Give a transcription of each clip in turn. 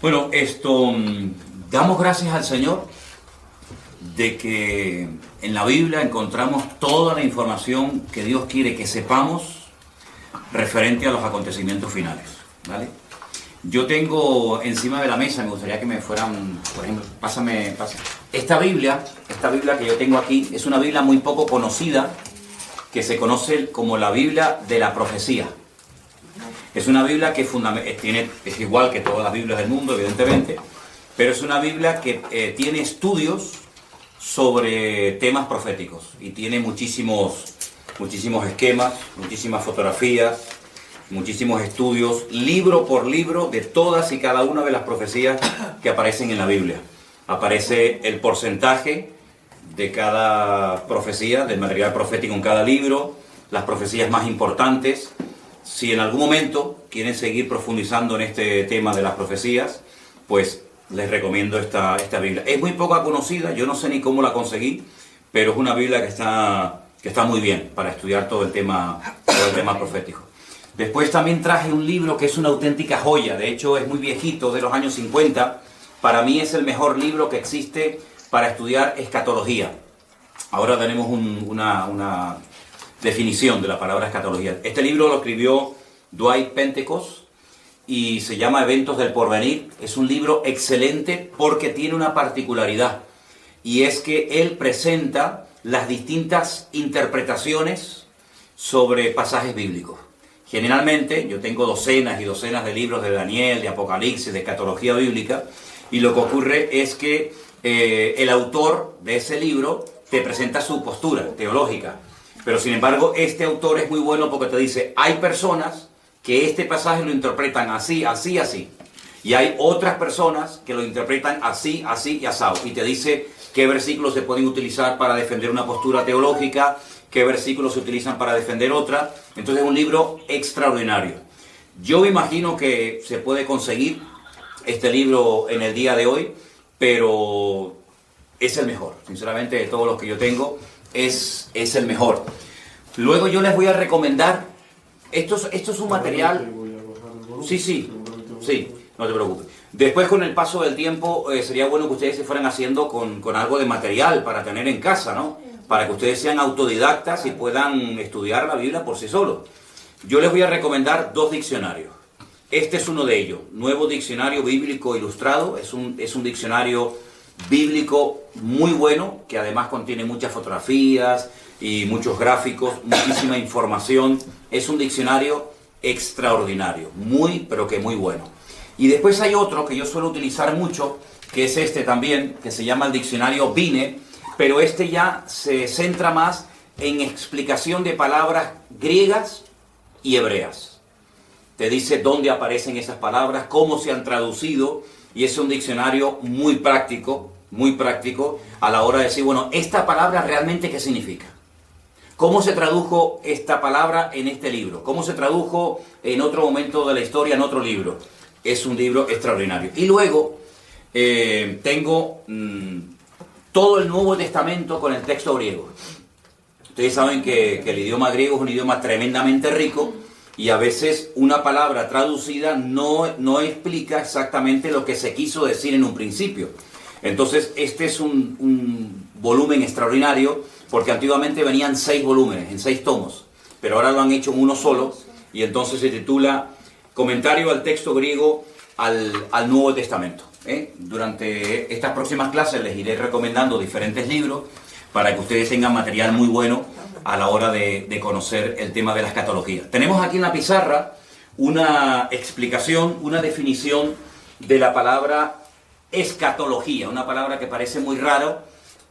Bueno, damos gracias al Señor de que en la Biblia encontramos toda la información que Dios quiere que sepamos referente a los acontecimientos finales, ¿vale? Yo tengo encima de la mesa, me gustaría que me fueran, por ejemplo, pásame. Esta Biblia que yo tengo aquí, es una Biblia muy poco conocida, que se conoce como la Biblia de la profecía. Es una Biblia que es igual que todas las Biblias del mundo, evidentemente, pero es una Biblia que tiene estudios sobre temas proféticos y tiene muchísimos esquemas, muchísimas fotografías, muchísimos estudios, libro por libro, de todas y cada una de las profecías que aparecen en la Biblia. Aparece el porcentaje de cada profecía, del material profético en cada libro, las profecías más importantes. Si en algún momento quieren seguir profundizando en este tema de las profecías, pues les recomiendo esta Biblia. Es muy poco conocida, yo no sé ni cómo la conseguí, pero es una Biblia que está muy bien para estudiar todo el tema profético. Después también traje un libro que es una auténtica joya, de hecho es muy viejito, de los años 50. Para mí es el mejor libro que existe para estudiar escatología. Ahora tenemos una definición de la palabra escatología. Este libro lo escribió Dwight Pentecost y se llama Eventos del Porvenir. Es un libro excelente porque tiene una particularidad, y es que él presenta las distintas interpretaciones sobre pasajes bíblicos. Generalmente yo tengo docenas y docenas de libros de Daniel, de Apocalipsis, de escatología bíblica, y lo que ocurre es que el autor de ese libro te presenta su postura teológica. Pero sin embargo, este autor es muy bueno porque te dice, hay personas que este pasaje lo interpretan así, así, así. Y hay otras personas que lo interpretan así, así y asado. Y te dice qué versículos se pueden utilizar para defender una postura teológica, qué versículos se utilizan para defender otra. Entonces es un libro extraordinario. Yo me imagino que se puede conseguir este libro en el día de hoy, pero es el mejor. Sinceramente, de todos los que yo tengo, es el mejor. Luego yo les voy a recomendar, esto es un material, sí, no te preocupes. Después, con el paso del tiempo, sería bueno que ustedes se fueran haciendo con algo de material para tener en casa, ¿no? Para que ustedes sean autodidactas y puedan estudiar la Biblia por sí solos. Yo les voy a recomendar 2 diccionarios. Este es uno de ellos, Nuevo Diccionario Bíblico Ilustrado. Es un diccionario bíblico muy bueno, que además contiene muchas fotografías y muchos gráficos, muchísima información. Es un diccionario extraordinario, pero que muy bueno. Y después hay otro que yo suelo utilizar mucho, que es este también, que se llama el diccionario Vine, pero este ya se centra más en explicación de palabras griegas y hebreas. Te dice dónde aparecen esas palabras, cómo se han traducido, y es un diccionario muy práctico a la hora de decir, bueno, esta palabra realmente ¿qué significa? ¿Cómo se tradujo esta palabra en este libro? ¿Cómo se tradujo en otro momento de la historia en otro libro? Es un libro extraordinario. Y luego tengo todo el Nuevo Testamento con el texto griego. Ustedes saben que el idioma griego es un idioma tremendamente rico, y a veces una palabra traducida no explica exactamente lo que se quiso decir en un principio. Entonces este es un volumen extraordinario, porque antiguamente venían 6 volúmenes, en 6 tomos, pero ahora lo han hecho en uno solo, y entonces se titula Comentario al texto griego al Nuevo Testamento. Durante estas próximas clases les iré recomendando diferentes libros para que ustedes tengan material muy bueno a la hora de conocer el tema de la escatología. Tenemos aquí en la pizarra una explicación, una definición de la palabra escatología, una palabra que parece muy raro,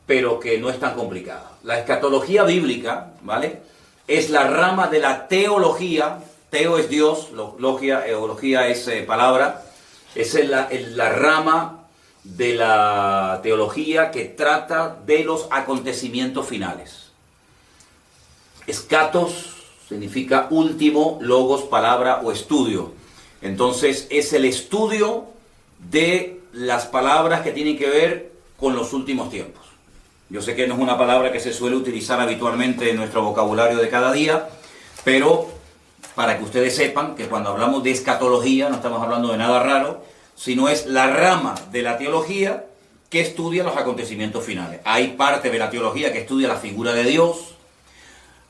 pero que no es tan complicada. La escatología bíblica, ¿vale?, es la rama de la teología. Teo es Dios, eología es palabra. Es la rama de la teología que trata de los acontecimientos finales. Escatos significa último, logos, palabra o estudio. Entonces es el estudio de las palabras que tienen que ver con los últimos tiempos. Yo sé que no es una palabra que se suele utilizar habitualmente en nuestro vocabulario de cada día, pero para que ustedes sepan que cuando hablamos de escatología no estamos hablando de nada raro, sino es la rama de la teología que estudia los acontecimientos finales. Hay parte de la teología que estudia la figura de Dios,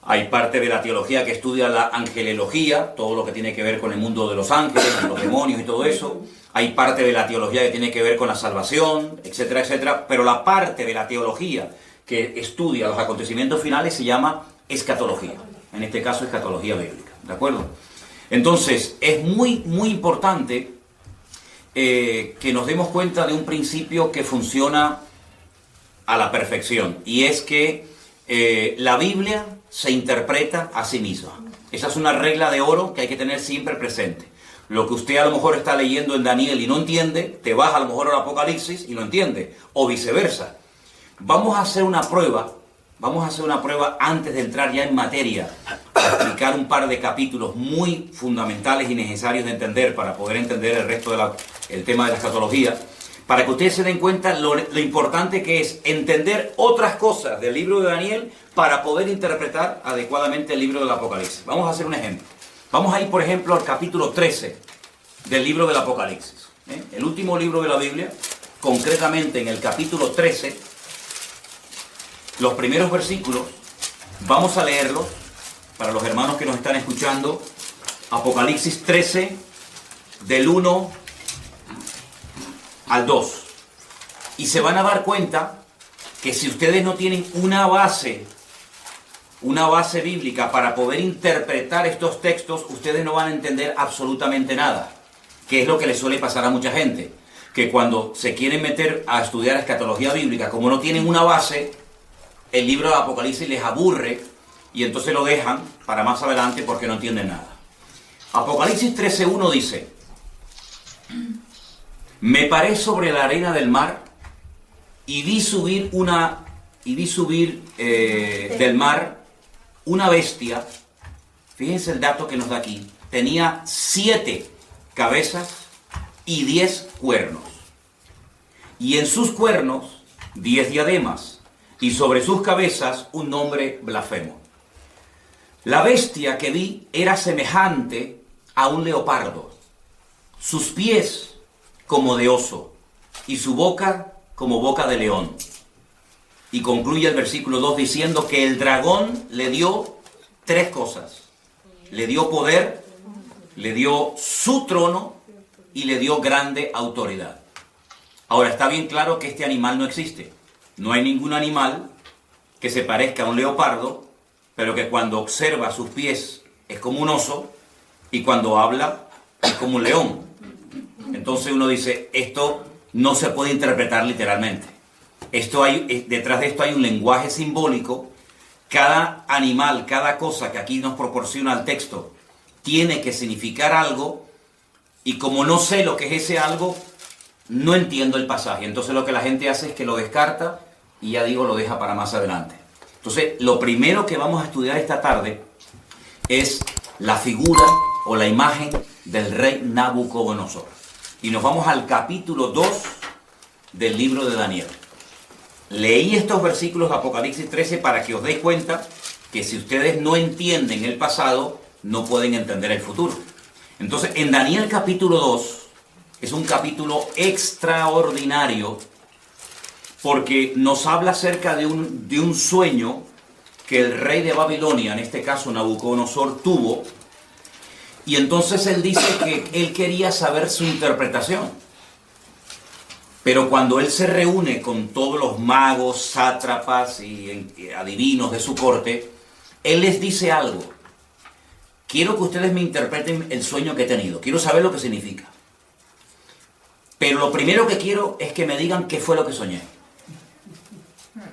hay parte de la teología que estudia la angelología, todo lo que tiene que ver con el mundo de los ángeles, los demonios y todo eso. Hay parte de la teología que tiene que ver con la salvación, etcétera, etcétera. Pero la parte de la teología que estudia los acontecimientos finales se llama escatología. En este caso, escatología bíblica. ¿De acuerdo? Entonces, es muy, muy importante que nos demos cuenta de un principio que funciona a la perfección. Y es que la Biblia se interpreta a sí misma. Esa es una regla de oro que hay que tener siempre presente. Lo que usted a lo mejor está leyendo en Daniel y no entiende, te vas a lo mejor al Apocalipsis y no entiende, o viceversa. Vamos a hacer una prueba antes de entrar ya en materia, para explicar un par de capítulos muy fundamentales y necesarios de entender para poder entender el resto del tema de la escatología, para que ustedes se den cuenta lo importante que es entender otras cosas del libro de Daniel para poder interpretar adecuadamente el libro del Apocalipsis. Vamos a hacer un ejemplo. Vamos a ir, por ejemplo, al capítulo 13 del libro del Apocalipsis. El último libro de la Biblia, concretamente en el capítulo 13, los primeros versículos, vamos a leerlos para los hermanos que nos están escuchando. Apocalipsis 13, del 1 al 2. Y se van a dar cuenta que si ustedes no tienen una base bíblica para poder interpretar estos textos, ustedes no van a entender absolutamente nada, que es lo que les suele pasar a mucha gente, que cuando se quieren meter a estudiar escatología bíblica, como no tienen una base, el libro de Apocalipsis les aburre y entonces lo dejan para más adelante porque no entienden nada. Apocalipsis 13:1 dice: me paré sobre la arena del mar y vi subir del mar una bestia. Fíjense el dato que nos da aquí. Tenía 7 cabezas y 10 cuernos. Y en sus cuernos 10 diademas. Y sobre sus cabezas un nombre blasfemo. La bestia que vi era semejante a un leopardo. Sus pies como de oso. Y su boca como boca de león. Y concluye el versículo 2 diciendo que el dragón le dio 3 cosas. Le dio poder, le dio su trono y le dio grande autoridad. Ahora, está bien claro que este animal no existe. No hay ningún animal que se parezca a un leopardo, pero que cuando observa sus pies es como un oso y cuando habla es como un león. Entonces uno dice, esto no se puede interpretar literalmente. Detrás de esto hay un lenguaje simbólico. Cada animal, cada cosa que aquí nos proporciona el texto, tiene que significar algo, y como no sé lo que es ese algo, no entiendo el pasaje. Entonces lo que la gente hace es que lo descarta y ya digo, lo deja para más adelante. Entonces, lo primero que vamos a estudiar esta tarde es la figura o la imagen del rey Nabucodonosor. Y nos vamos al capítulo 2 del libro de Daniel. Leí estos versículos de Apocalipsis 13 para que os deis cuenta que si ustedes no entienden el pasado, no pueden entender el futuro. Entonces, en Daniel capítulo 2, es un capítulo extraordinario porque nos habla acerca de un sueño que el rey de Babilonia, en este caso Nabucodonosor, tuvo. Y entonces él dice que él quería saber su interpretación. Pero cuando él se reúne con todos los magos, sátrapas y adivinos de su corte, él les dice algo. Quiero que ustedes me interpreten el sueño que he tenido. Quiero saber lo que significa. Pero lo primero que quiero es que me digan qué fue lo que soñé.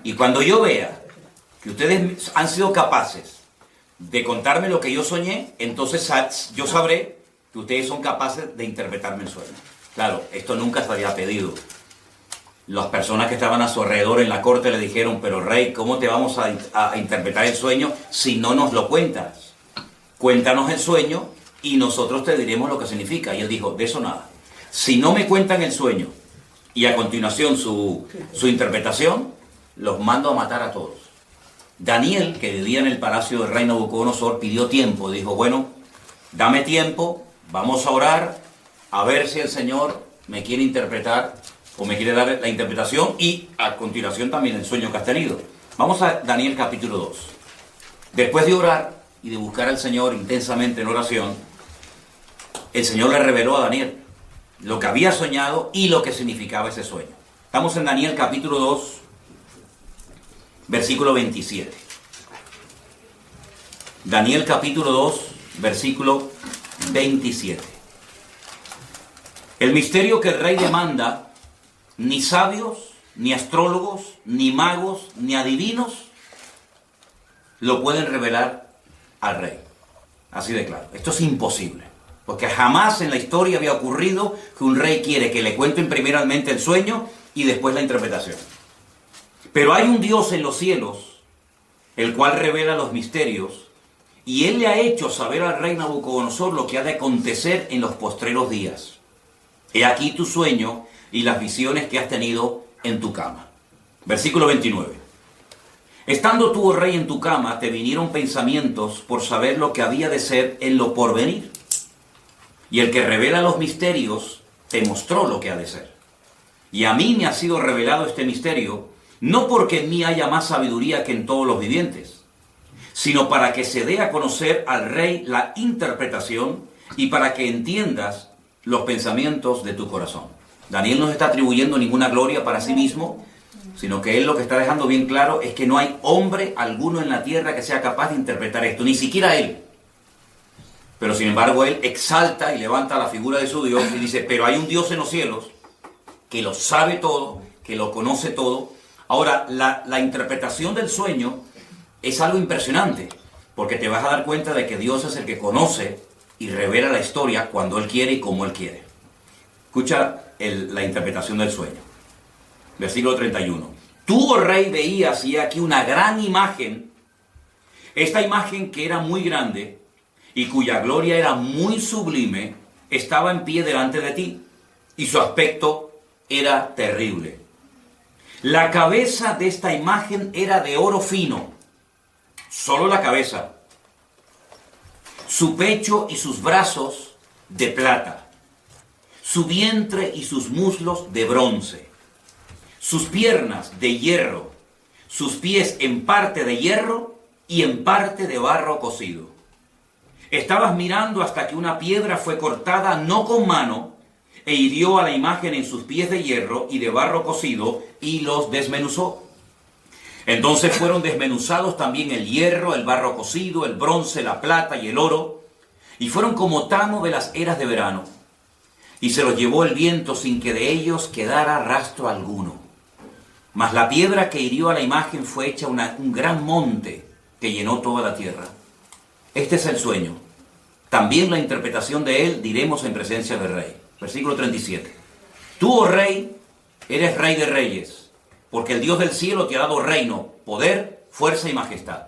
Y cuando yo vea que ustedes han sido capaces de contarme lo que yo soñé, entonces yo sabré que ustedes son capaces de interpretarme el sueño. Claro, esto nunca se había pedido. Las personas que estaban a su alrededor en la corte le dijeron, pero rey, ¿cómo te vamos a interpretar el sueño si no nos lo cuentas? Cuéntanos el sueño y nosotros te diremos lo que significa. Y él dijo, de eso nada. Si no me cuentan el sueño y a continuación su interpretación, los mando a matar a todos. Daniel, que vivía en el palacio del rey Nabucodonosor, pidió tiempo. Dijo, bueno, dame tiempo, vamos a orar, a ver si el Señor me quiere interpretar o me quiere dar la interpretación y a continuación también el sueño que has tenido. Vamos a Daniel capítulo 2. Después de orar y de buscar al Señor intensamente en oración, el Señor le reveló a Daniel lo que había soñado y lo que significaba ese sueño. Estamos en Daniel capítulo 2, versículo 27. Daniel capítulo 2, versículo 27. El misterio que el rey demanda, ni sabios, ni astrólogos, ni magos, ni adivinos lo pueden revelar al rey. Así de claro. Esto es imposible. Porque jamás en la historia había ocurrido que un rey quiere que le cuenten primeramente el sueño y después la interpretación. Pero hay un Dios en los cielos, el cual revela los misterios, y él le ha hecho saber al rey Nabucodonosor lo que ha de acontecer en los postreros días. He aquí tu sueño y las visiones que has tenido en tu cama. Versículo 29. Estando tú, oh rey, en tu cama, te vinieron pensamientos por saber lo que había de ser en lo porvenir. Y el que revela los misterios te mostró lo que ha de ser. Y a mí me ha sido revelado este misterio, no porque en mí haya más sabiduría que en todos los vivientes, sino para que se dé a conocer al rey la interpretación y para que entiendas los pensamientos de tu corazón. Daniel no está atribuyendo ninguna gloria para sí mismo, sino que él lo que está dejando bien claro es que no hay hombre alguno en la tierra que sea capaz de interpretar esto, ni siquiera él. Pero sin embargo él exalta y levanta la figura de su Dios y dice, pero hay un Dios en los cielos que lo sabe todo, que lo conoce todo. Ahora, la interpretación del sueño es algo impresionante, porque te vas a dar cuenta de que Dios es el que conoce y revela la historia cuando Él quiere y como Él quiere. Escucha la interpretación del sueño. Versículo 31. Tú, oh rey, veías y aquí una gran imagen, esta imagen que era muy grande y cuya gloria era muy sublime, estaba en pie delante de ti, y su aspecto era terrible. La cabeza de esta imagen era de oro fino, solo la cabeza, su pecho y sus brazos de plata, su vientre y sus muslos de bronce, sus piernas de hierro, sus pies en parte de hierro y en parte de barro cocido. Estabas mirando hasta que una piedra fue cortada no con mano e hirió a la imagen en sus pies de hierro y de barro cocido y los desmenuzó. Entonces fueron desmenuzados también el hierro, el barro cocido, el bronce, la plata y el oro, y fueron como tamo de las eras de verano. Y se los llevó el viento sin que de ellos quedara rastro alguno. Mas la piedra que hirió a la imagen fue hecha un gran monte que llenó toda la tierra. Este es el sueño. También la interpretación de él diremos en presencia del rey. Versículo 37. Tú, oh rey, eres rey de reyes, porque el Dios del cielo te ha dado reino, poder, fuerza y majestad.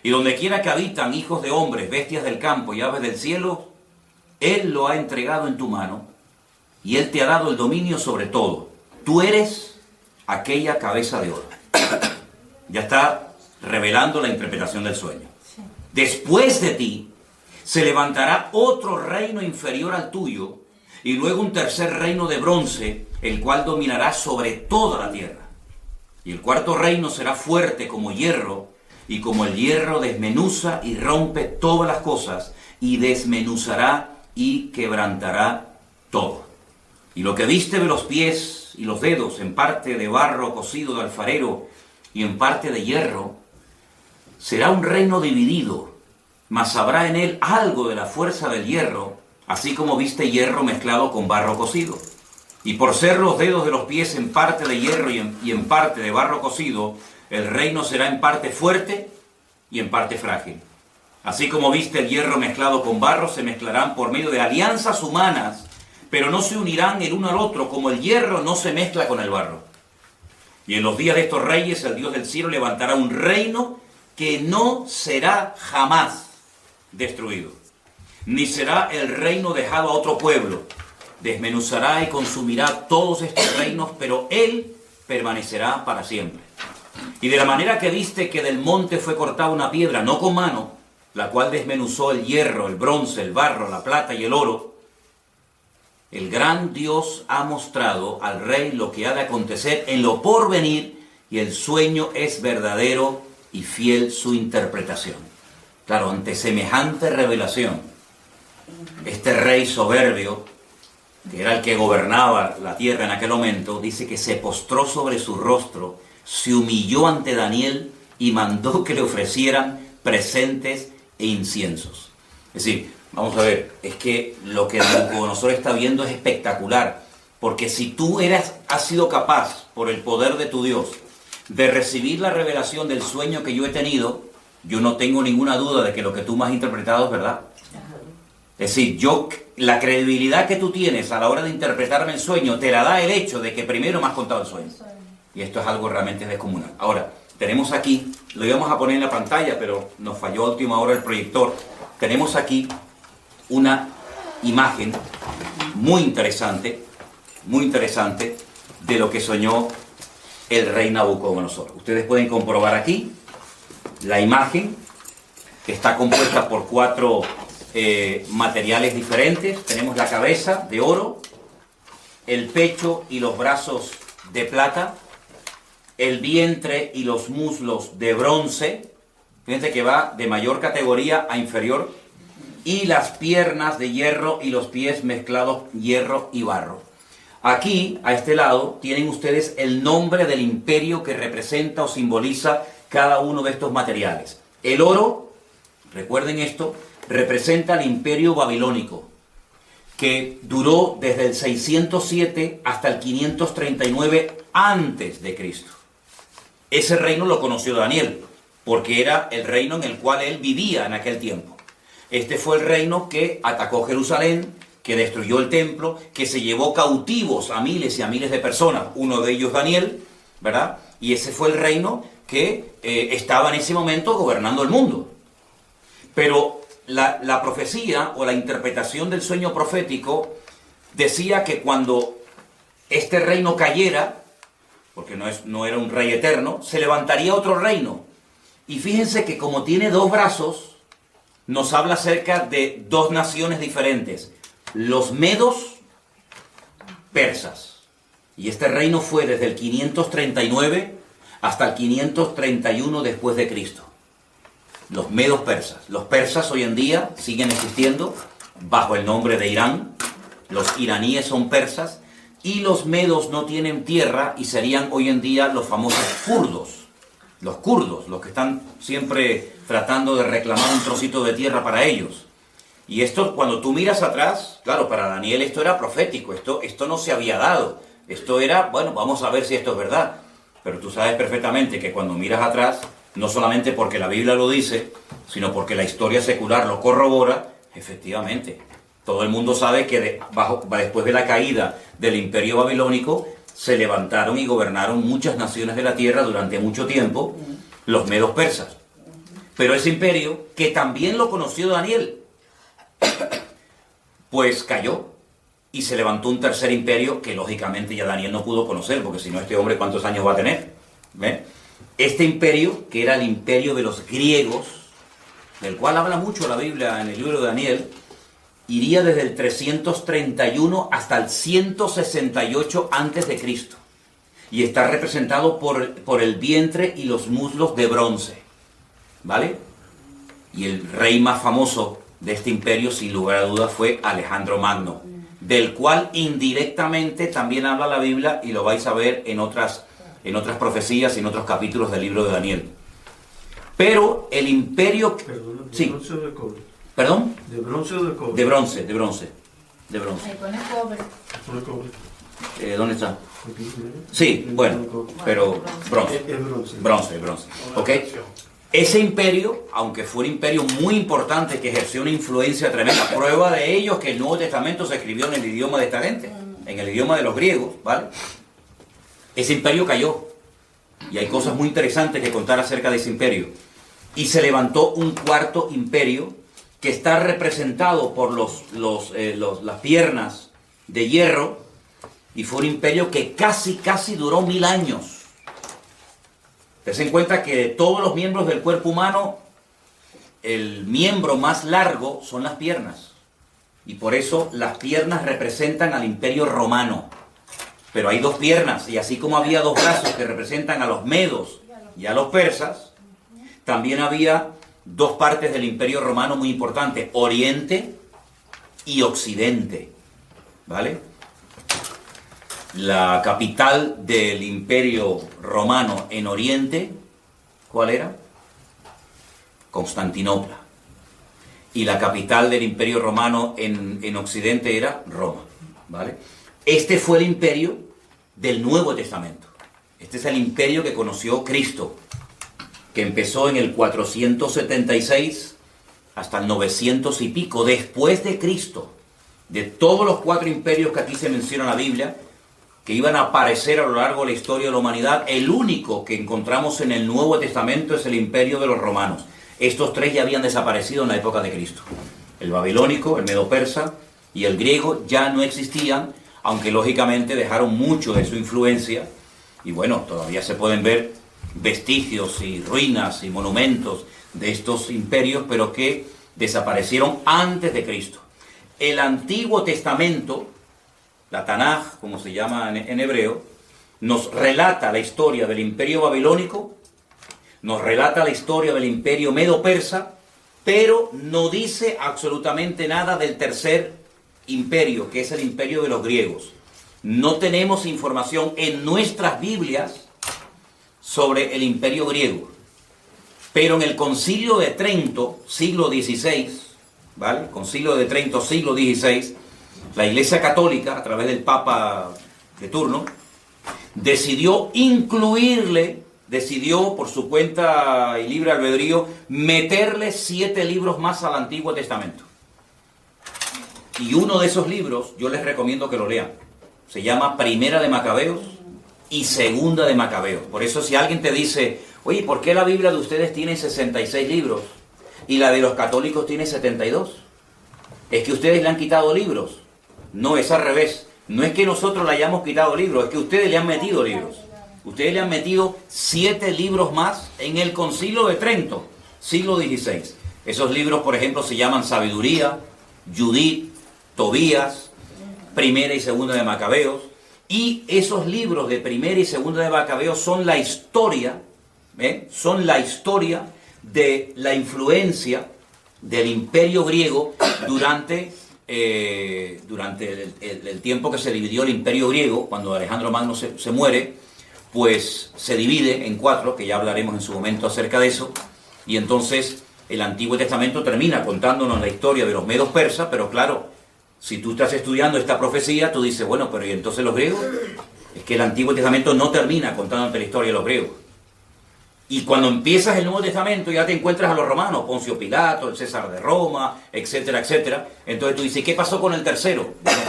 Y donde quiera que habitan hijos de hombres, bestias del campo y aves del cielo, Él lo ha entregado en tu mano, y Él te ha dado el dominio sobre todo. Tú eres aquella cabeza de oro. Ya está revelando la interpretación del sueño. Después de ti se levantará otro reino inferior al tuyo, y luego un tercer reino de bronce, el cual dominará sobre toda la tierra. Y el cuarto reino será fuerte como hierro, y como el hierro desmenuza y rompe todas las cosas, y desmenuzará y quebrantará todo. Y lo que viste de los pies y los dedos, en parte de barro cocido de alfarero y en parte de hierro, será un reino dividido, mas habrá en él algo de la fuerza del hierro, así como viste hierro mezclado con barro cocido. Y por ser los dedos de los pies en parte de hierro y en parte de barro cocido, el reino será en parte fuerte y en parte frágil. Así como viste el hierro mezclado con barro, se mezclarán por medio de alianzas humanas, pero no se unirán el uno al otro, como el hierro no se mezcla con el barro. Y en los días de estos reyes, el Dios del cielo levantará un reino que no será jamás destruido, ni será el reino dejado a otro pueblo. Desmenuzará y consumirá todos estos reinos, pero Él permanecerá para siempre. Y de la manera que viste que del monte fue cortada una piedra, no con mano, la cual desmenuzó el hierro, el bronce, el barro, la plata y el oro, El gran Dios ha mostrado al rey lo que ha de acontecer en lo porvenir, y el sueño es verdadero y fiel su interpretación. Claro, ante semejante revelación, este rey soberbio, que era el que gobernaba la tierra en aquel momento, dice que se postró sobre su rostro, se humilló ante Daniel y mandó que le ofrecieran presentes e inciensos. Es decir, vamos a ver, es que lo que Nabucodonosor está viendo es espectacular, porque si tú has sido capaz, por el poder de tu Dios, de recibir la revelación del sueño que yo he tenido, yo no tengo ninguna duda de que lo que tú me has interpretado es verdad. Es decir, la credibilidad que tú tienes a la hora de interpretarme el sueño te la da el hecho de que primero me has contado el sueño. Y esto es algo realmente descomunal. Ahora, tenemos aquí, lo íbamos a poner en la pantalla, pero nos falló a última hora el proyector. Tenemos aquí una imagen muy interesante de lo que soñó el rey Nabucodonosor. Ustedes pueden comprobar aquí la imagen, que está compuesta por 4 materiales diferentes. Tenemos la cabeza de oro, el pecho y los brazos de plata, el vientre y los muslos de bronce, fíjense que va de mayor categoría a inferior, y las piernas de hierro y los pies mezclados hierro y barro. Aquí, a este lado, tienen ustedes el nombre del imperio que representa o simboliza cada uno de estos materiales. El oro, recuerden esto, representa el imperio babilónico, que duró desde el 607 hasta el 539 antes de Cristo. Ese reino lo conoció Daniel, porque era el reino en el cual él vivía en aquel tiempo. Este fue el reino que atacó Jerusalén, que destruyó el templo, que se llevó cautivos a miles y a miles de personas, uno de ellos Daniel, ¿verdad? Y ese fue el reino que estaba en ese momento gobernando el mundo. Pero la profecía o la interpretación del sueño profético decía que cuando este reino cayera, porque no era un rey eterno, se levantaría otro reino. Y fíjense que como tiene 2 brazos, nos habla acerca de 2 naciones diferentes. Los medos persas. Y este reino fue desde el 539 hasta el 531 después de Cristo. Los medos persas. Los persas hoy en día siguen existiendo bajo el nombre de Irán. Los iraníes son persas. Y los medos no tienen tierra y serían hoy en día los famosos kurdos. Los kurdos, los que están siempre tratando de reclamar un trocito de tierra para ellos. Y esto, cuando tú miras atrás, claro, para Daniel esto era profético, esto no se había dado. Esto era, bueno, vamos a ver si esto es verdad. Pero tú sabes perfectamente que cuando miras atrás, no solamente porque la Biblia lo dice, sino porque la historia secular lo corrobora, efectivamente. Todo el mundo sabe que después de la caída del imperio babilónico, se levantaron y gobernaron muchas naciones de la tierra durante mucho tiempo, los medos persas. Pero ese imperio, que también lo conoció Daniel, pues cayó y se levantó un tercer imperio que lógicamente ya Daniel no pudo conocer, porque si no, este hombre ¿cuántos años va a tener? ¿Ve? Este imperio, que era el imperio de los griegos, del cual habla mucho la Biblia en el libro de Daniel, iría desde el 331 hasta el 168 antes de Cristo, y está representado por el vientre y los muslos de bronce, ¿vale? Y el rey más famoso de este imperio, sin lugar a dudas, fue Alejandro Magno, del cual indirectamente también habla la Biblia, y lo vais a ver en otras profecías y en otros capítulos del libro de Daniel. Pero el imperio... Perdón, ¿de sí. bronce o de cobre? ¿Perdón? ¿De bronce o de cobre? De bronce. Ahí pone cobre. ¿De cobre? ¿Dónde está? Aquí, mira. Sí, bueno, pero bronce. Es bronce. Bronce. ¿Ok? Ese imperio, aunque fue un imperio muy importante que ejerció una influencia tremenda, prueba de ello es que el Nuevo Testamento se escribió en el idioma de esta gente, en el idioma de los griegos, ¿vale? Ese imperio cayó, y hay cosas muy interesantes que contar acerca de ese imperio. Y se levantó un cuarto imperio que está representado por las piernas de hierro, y fue un imperio que casi duró 1000 años. Ten en cuenta que de todos los miembros del cuerpo humano, el miembro más largo son las piernas. Y por eso las piernas representan al Imperio Romano. Pero hay dos piernas, y así como había dos brazos que representan a los medos y a los persas, también había dos partes del Imperio Romano muy importantes, Oriente y Occidente, ¿vale? La capital del Imperio Romano en Oriente, ¿cuál era? Constantinopla. Y la capital del Imperio Romano en Occidente era Roma, ¿vale? Este fue el imperio del Nuevo Testamento. Este es el imperio que conoció Cristo, que empezó en el 476 hasta el 900 y pico, después de Cristo. De todos los 4 imperios que aquí se menciona en la Biblia, que iban a aparecer a lo largo de la historia de la humanidad, el único que encontramos en el Nuevo Testamento es el imperio de los romanos. Estos 3 ya habían desaparecido en la época de Cristo. El babilónico, el medo-persa y el griego ya no existían, aunque lógicamente dejaron mucho de su influencia. Y bueno, todavía se pueden ver vestigios y ruinas y monumentos de estos imperios, pero que desaparecieron antes de Cristo. El Antiguo Testamento, la Tanaj, como se llama en hebreo, nos relata la historia del imperio babilónico, nos relata la historia del imperio medo-persa, pero no dice absolutamente nada del tercer imperio, que es el imperio de los griegos. No tenemos información en nuestras Biblias sobre el imperio griego. Pero en el Concilio de Trento, siglo XVI, ¿vale? Concilio de Trento, siglo XVI, la Iglesia Católica, a través del Papa de turno, decidió por su cuenta y libre albedrío, meterle 7 libros más al Antiguo Testamento. Y uno de esos libros, yo les recomiendo que lo lean. Se llama Primera de Macabeos y Segunda de Macabeos. Por eso si alguien te dice, oye, ¿por qué la Biblia de ustedes tiene 66 libros y la de los católicos tiene 72? ¿Es que ustedes le han quitado libros? No, es al revés. No es que nosotros le hayamos quitado libros, es que ustedes le han metido libros. Ustedes le han metido 7 libros más en el Concilio de Trento, siglo XVI. Esos libros, por ejemplo, se llaman Sabiduría, Judith, Tobías, Primera y Segunda de Macabeos. Y esos libros de Primera y Segunda de Macabeos son la historia, son la historia de la influencia del Imperio griego durante el tiempo que se dividió el Imperio griego. Cuando Alejandro Magno se muere, pues se divide en 4, que ya hablaremos en su momento acerca de eso, y entonces el Antiguo Testamento termina contándonos la historia de los medos persas, pero claro, si tú estás estudiando esta profecía, tú dices, bueno, pero ¿y entonces los griegos? Es que el Antiguo Testamento no termina contándote la historia de los griegos. Y cuando empiezas el Nuevo Testamento ya te encuentras a los romanos, Poncio Pilato, el César de Roma, etcétera, etcétera. Entonces tú dices, ¿qué pasó con el tercero? Bueno,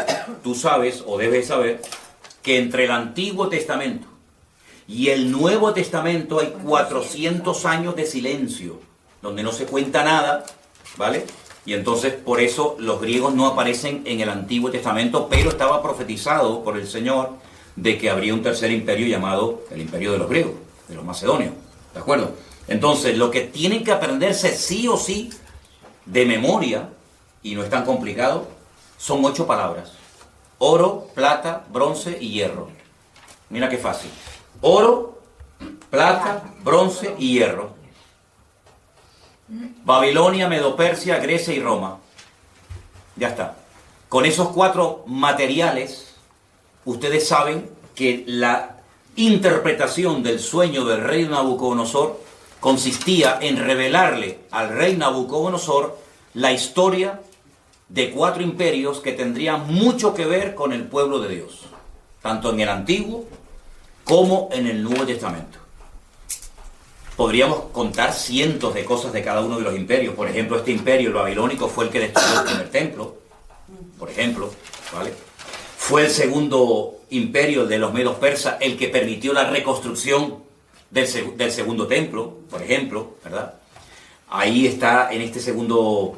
tú sabes, o debes saber, que entre el Antiguo Testamento y el Nuevo Testamento hay 400 años de silencio, donde no se cuenta nada, ¿vale? Y entonces por eso los griegos no aparecen en el Antiguo Testamento, pero estaba profetizado por el Señor de que habría un tercer imperio llamado el imperio de los griegos, de los macedonios, ¿de acuerdo? Entonces lo que tienen que aprenderse sí o sí de memoria, y no es tan complicado, son 8 palabras: oro, plata, bronce y hierro. Mira qué fácil. Oro, plata, bronce y hierro. Babilonia, Medo-Persia, Grecia y Roma. Ya está. Con esos 4 materiales, ustedes saben que la interpretación del sueño del rey Nabucodonosor consistía en revelarle al rey Nabucodonosor la historia de 4 imperios que tendrían mucho que ver con el pueblo de Dios, tanto en el Antiguo como en el Nuevo Testamento. Podríamos contar cientos de cosas de cada uno de los imperios. Por ejemplo, este imperio, el babilónico, fue el que destruyó el primer templo, por ejemplo, ¿vale? Fue el segundo imperio, el de los medos persas, el que permitió la reconstrucción del segundo templo, por ejemplo, ¿verdad? Ahí está, en este segundo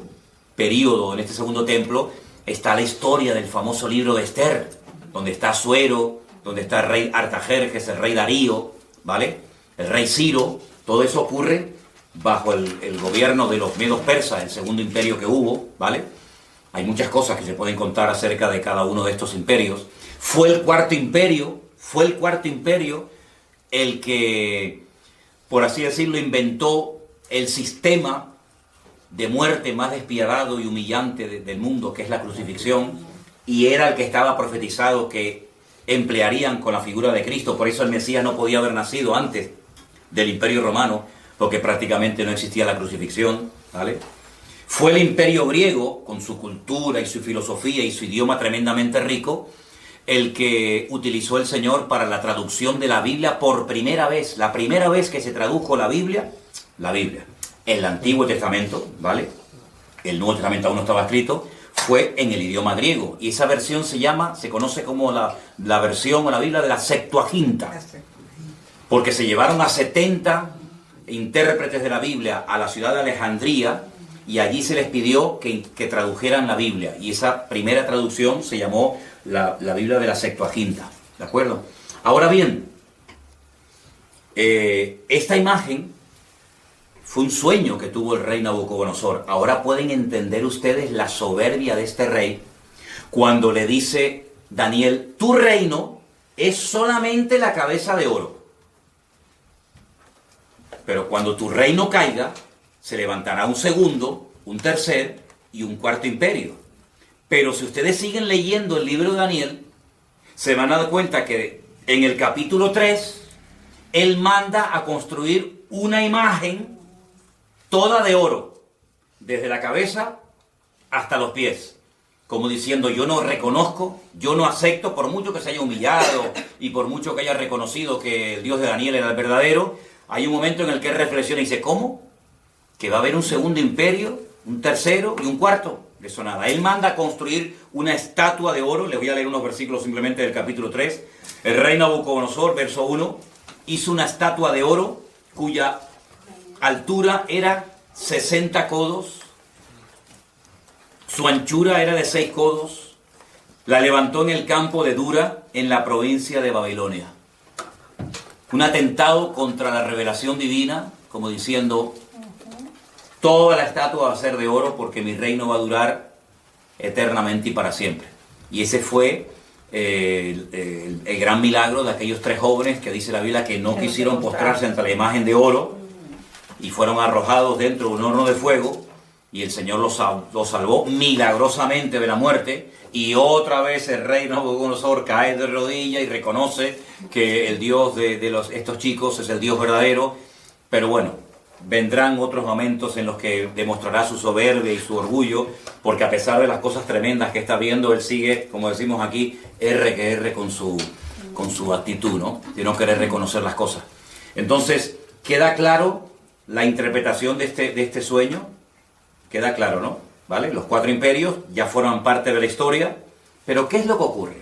periodo, en este segundo templo, está la historia del famoso libro de Esther, donde está Asuero, donde está el rey Artajerjes, el rey Darío, ¿vale? El rey Ciro. Todo eso ocurre bajo el gobierno de los medos persas, el segundo imperio que hubo, ¿vale? Hay muchas cosas que se pueden contar acerca de cada uno de estos imperios. Fue el cuarto imperio el que, por así decirlo, inventó el sistema de muerte más despiadado y humillante del mundo, que es la crucifixión, y era el que estaba profetizado que emplearían con la figura de Cristo. Por eso el Mesías no podía haber nacido antes del Imperio Romano, porque prácticamente no existía la crucifixión, ¿vale? Fue el Imperio griego, con su cultura y su filosofía y su idioma tremendamente rico, el que utilizó el Señor para la traducción de la Biblia por primera vez. La primera vez que se tradujo la Biblia, el Antiguo Testamento, ¿vale? El Nuevo Testamento aún no estaba escrito, fue en el idioma griego. Y esa versión se conoce como la versión o la Biblia de la Septuaginta. Porque se llevaron a 70 intérpretes de la Biblia a la ciudad de Alejandría y allí se les pidió que tradujeran la Biblia. Y esa primera traducción se llamó la Biblia de la Septuaginta. ¿De acuerdo? Ahora bien, esta imagen fue un sueño que tuvo el rey Nabucodonosor. Ahora pueden entender ustedes la soberbia de este rey cuando le dice Daniel: tu reino es solamente la cabeza de oro. Pero cuando tu reino caiga, se levantará un segundo, un tercer y un cuarto imperio. Pero si ustedes siguen leyendo el libro de Daniel, se van a dar cuenta que en el capítulo 3, él manda a construir una imagen toda de oro, desde la cabeza hasta los pies, como diciendo: yo no reconozco, yo no acepto, por mucho que se haya humillado y por mucho que haya reconocido que el Dios de Daniel era el verdadero. Hay un momento en el que él reflexiona y dice: ¿cómo? ¿Que va a haber un segundo imperio, un tercero y un cuarto? De eso nada. Él manda a construir una estatua de oro. Les voy a leer unos versículos simplemente del capítulo 3. El rey Nabucodonosor, verso 1, hizo una estatua de oro cuya altura era 60 codos, su anchura era de 6 codos, la levantó en el campo de Dura, en la provincia de Babilonia. Un atentado contra la revelación divina, como diciendo: toda la estatua va a ser de oro porque mi reino va a durar eternamente y para siempre. Y ese fue el gran milagro de aquellos 3 jóvenes que dice la Biblia que no quisieron postrarse ante la imagen de oro y fueron arrojados dentro de un horno de fuego, y el Señor los salvó milagrosamente de la muerte. Y otra vez el rey Nabucodonosor cae de rodillas y reconoce que el Dios de estos chicos es el Dios verdadero. Pero bueno, vendrán otros momentos en los que demostrará su soberbia y su orgullo, porque a pesar de las cosas tremendas que está viendo, él sigue, como decimos aquí, R con su actitud, ¿no? De no querer reconocer las cosas. Entonces, queda claro la interpretación de este sueño, queda claro, ¿no? ¿Vale? Los 4 imperios ya forman parte de la historia, pero ¿qué es lo que ocurre?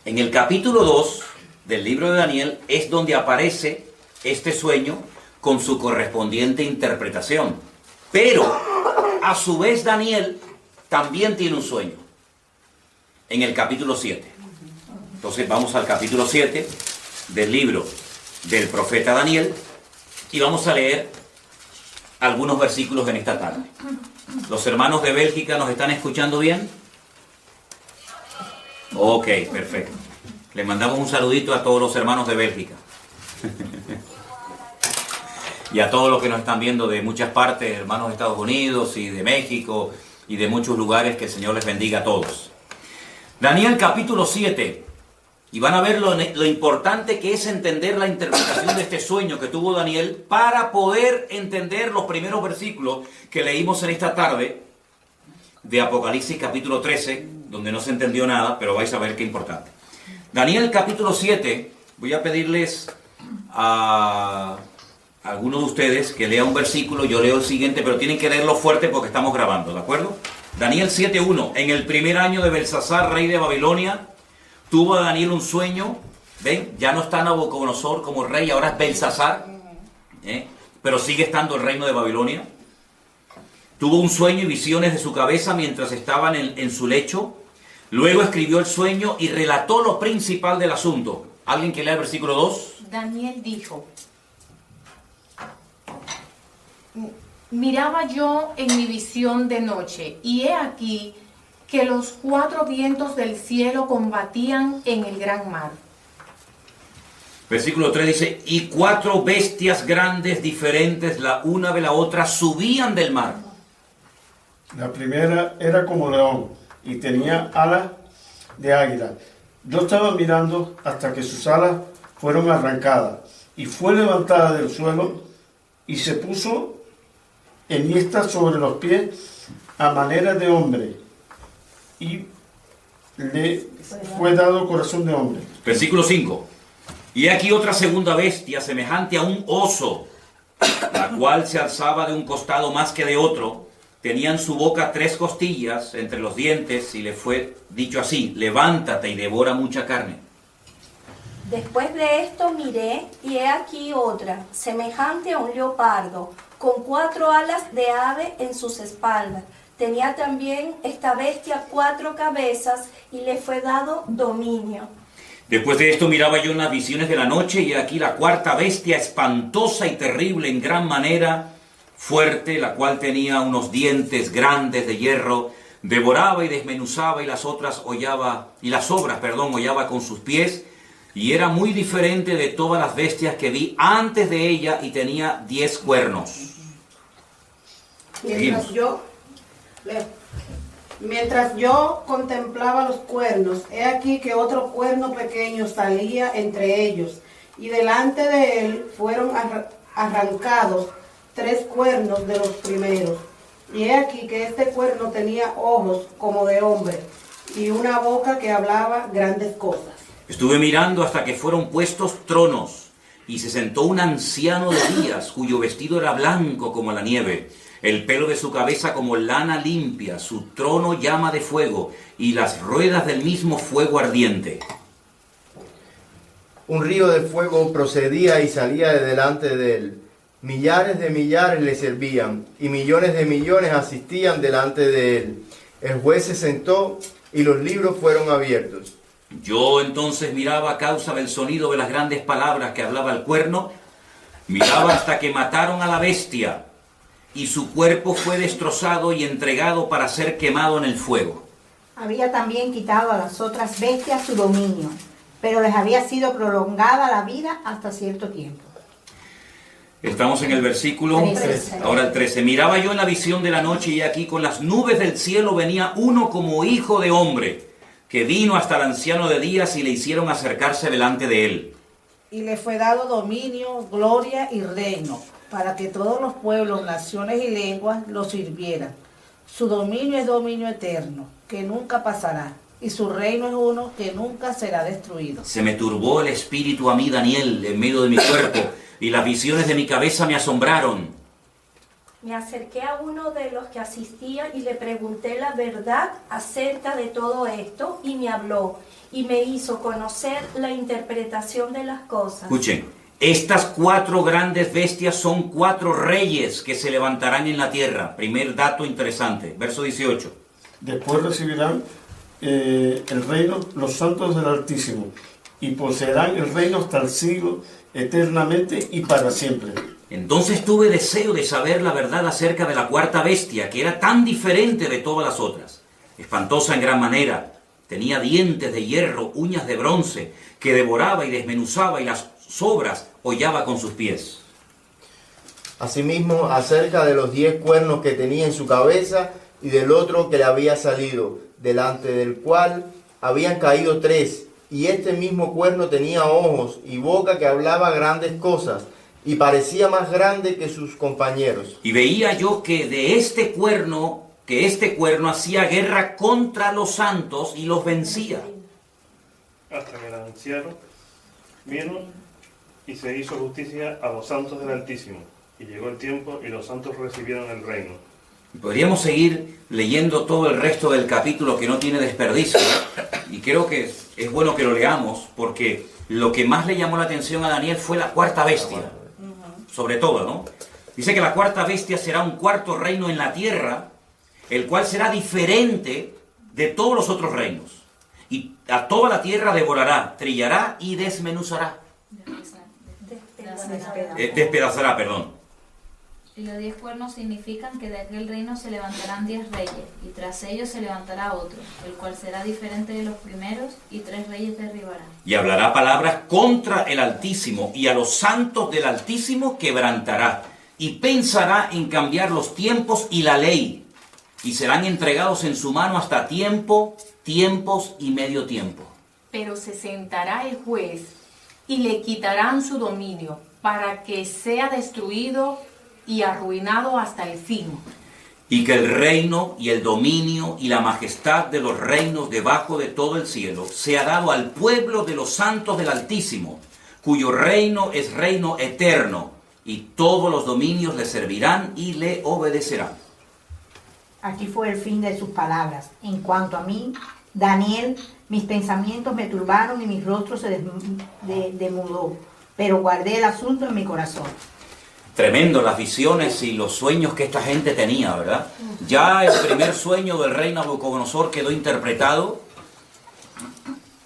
En el capítulo 2 del libro de Daniel es donde aparece este sueño con su correspondiente interpretación. Pero, a su vez, Daniel también tiene un sueño, en el capítulo 7. Entonces vamos al capítulo 7 del libro del profeta Daniel y vamos a leer algunos versículos en esta tarde. ¿Los hermanos de Bélgica nos están escuchando bien? Ok, perfecto. Les mandamos un saludito a todos los hermanos de Bélgica. Y a todos los que nos están viendo de muchas partes, hermanos de Estados Unidos y de México y de muchos lugares. Que el Señor les bendiga a todos. Daniel capítulo 7. Y van a ver lo importante que es entender la interpretación de este sueño que tuvo Daniel para poder entender los primeros versículos que leímos en esta tarde de Apocalipsis capítulo 13, donde no se entendió nada, pero vais a ver qué importante. Daniel capítulo 7, voy a pedirles a algunos de ustedes que lea un versículo, yo leo el siguiente, pero tienen que leerlo fuerte porque estamos grabando, ¿de acuerdo? Daniel 7:1. En el primer año de Belsasar, rey de Babilonia, tuvo Daniel un sueño. ¿Ven? Ya no está Nabucodonosor como rey, ahora es Belsasar, pero sigue estando el reino de Babilonia. Tuvo un sueño y visiones de su cabeza mientras estaban en su lecho. Luego escribió el sueño y relató lo principal del asunto. ¿Alguien que lea el versículo 2? Daniel dijo: miraba yo en mi visión de noche, y he aquí que los 4 vientos del cielo combatían en el gran mar. Versículo 3 dice, y 4 bestias grandes diferentes, la una de la otra, subían del mar. La primera era como león y tenía alas de águila. Yo estaba mirando hasta que sus alas fueron arrancadas y fue levantada del suelo y se puso enhiesta sobre los pies a manera de hombre y le fue dado corazón de hombre. Versículo 5. Y aquí otra segunda bestia, semejante a un oso, la cual se alzaba de un costado más que de otro. Tenía en su boca 3 costillas entre los dientes, y le fue dicho así, levántate y devora mucha carne. Después de esto miré, y he aquí otra, semejante a un leopardo, con 4 alas de ave en sus espaldas. Tenía también esta bestia 4 cabezas, y le fue dado dominio. Después de esto miraba yo en las visiones de la noche, y aquí la 4ª bestia, espantosa y terrible en gran manera, fuerte, la cual tenía unos dientes grandes de hierro, devoraba y desmenuzaba, y las obras hollaba con sus pies, y era muy diferente de todas las bestias que vi antes de ella, y tenía 10 cuernos. Mientras yo contemplaba los cuernos, he aquí que otro cuerno pequeño salía entre ellos, y delante de él fueron arrancados 3 cuernos de los primeros. Y he aquí que este cuerno tenía ojos como de hombre, y una boca que hablaba grandes cosas. Estuve mirando hasta que fueron puestos tronos, y se sentó un anciano de días, cuyo vestido era blanco como la nieve, el pelo de su cabeza como lana limpia, su trono llama de fuego, y las ruedas del mismo fuego ardiente. Un río de fuego procedía y salía de delante de él. Millares de millares le servían, y millones de millones asistían delante de él. El juez se sentó, y los libros fueron abiertos. Yo entonces miraba a causa del sonido de las grandes palabras que hablaba el cuerno, miraba hasta que mataron a la bestia, y su cuerpo fue destrozado y entregado para ser quemado en el fuego. Había también quitado a las otras bestias su dominio, pero les había sido prolongada la vida hasta cierto tiempo. Estamos en el versículo 13. Ahora el 13. Miraba yo en la visión de la noche, y aquí con las nubes del cielo venía uno como hijo de hombre, que vino hasta el anciano de días, y le hicieron acercarse delante de él. Y le fue dado dominio, gloria y reino, para que todos los pueblos, naciones y lenguas lo sirvieran. Su dominio es dominio eterno, que nunca pasará, y su reino es uno que nunca será destruido. Se me turbó el espíritu a mí, Daniel, en medio de mi cuerpo, y las visiones de mi cabeza me asombraron. Me acerqué a uno de los que asistía y le pregunté la verdad acerca de todo esto, y me habló y me hizo conocer la interpretación de las cosas. Escuchen, estas 4 grandes bestias son 4 reyes que se levantarán en la tierra. Primer dato interesante, verso 18. Después recibirán el reino los santos del Altísimo, y poseerán el reino hasta el siglo, eternamente y para siempre. Entonces tuve deseo de saber la verdad acerca de la 4ª bestia, que era tan diferente de todas las otras. Espantosa en gran manera, tenía dientes de hierro, uñas de bronce, que devoraba y desmenuzaba, y las sobras hollaba con sus pies. Asimismo, acerca de los 10 cuernos que tenía en su cabeza, y del otro que le había salido, delante del cual habían caído 3, y este mismo cuerno tenía ojos y boca que hablaba grandes cosas, y parecía más grande que sus compañeros. Y veía yo que este cuerno hacía guerra contra los santos y los vencía. Hasta que el anciano vino y se hizo justicia a los santos del Altísimo. Y llegó el tiempo y los santos recibieron el reino. Podríamos seguir leyendo todo el resto del capítulo, que no tiene desperdicio, y creo que es bueno que lo leamos, porque lo que más le llamó la atención a Daniel fue la 4ª bestia, sobre todo, ¿no? Dice que la 4ª bestia será un 4º reino en la tierra, el cual será diferente de todos los otros reinos, y a toda la tierra devorará, trillará y desmenuzará. Despedazará, perdón. Y los 10 cuernos significan que de aquel reino se levantarán 10 reyes, y tras ellos se levantará otro, el cual será diferente de los primeros, y 3 reyes derribará. Y hablará palabras contra el Altísimo, y a los santos del Altísimo quebrantará, y pensará en cambiar los tiempos y la ley, y serán entregados en su mano hasta tiempo, tiempos y medio tiempo. Pero se sentará el juez y le quitarán su dominio para que sea destruido y arruinado hasta el fin. Y que el reino y el dominio y la majestad de los reinos debajo de todo el cielo sea dado al pueblo de los santos del Altísimo, cuyo reino es reino eterno, y todos los dominios le servirán y le obedecerán. Aquí fue el fin de sus palabras. En cuanto a mí, Daniel, mis pensamientos me turbaron y mi rostro se demudó, pero guardé el asunto en mi corazón. Tremendo las visiones y los sueños que esta gente tenía, ¿verdad? Ya el primer sueño del rey Nabucodonosor quedó interpretado.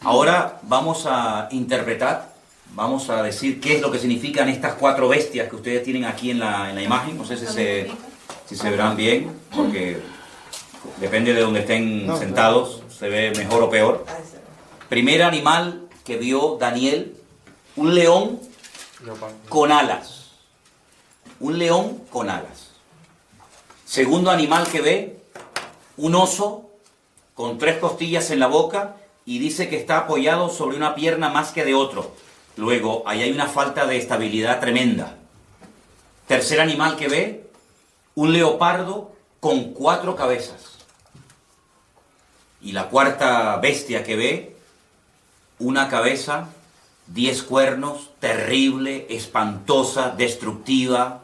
Ahora vamos a interpretar, vamos a decir qué es lo que significan estas 4 bestias que ustedes tienen aquí en la imagen. No sé si se verán bien, porque depende de donde estén sentados, se ve mejor o peor. Primer animal que vio Daniel, un león con alas. Un león con alas. Segundo animal que ve, un oso con 3 costillas en la boca y dice que está apoyado sobre una pierna más que de otro. Luego, ahí hay una falta de estabilidad tremenda. Tercer animal que ve, un leopardo con 4 cabezas. Y la cuarta bestia que ve, una cabeza, 10 cuernos, terrible, espantosa, destructiva,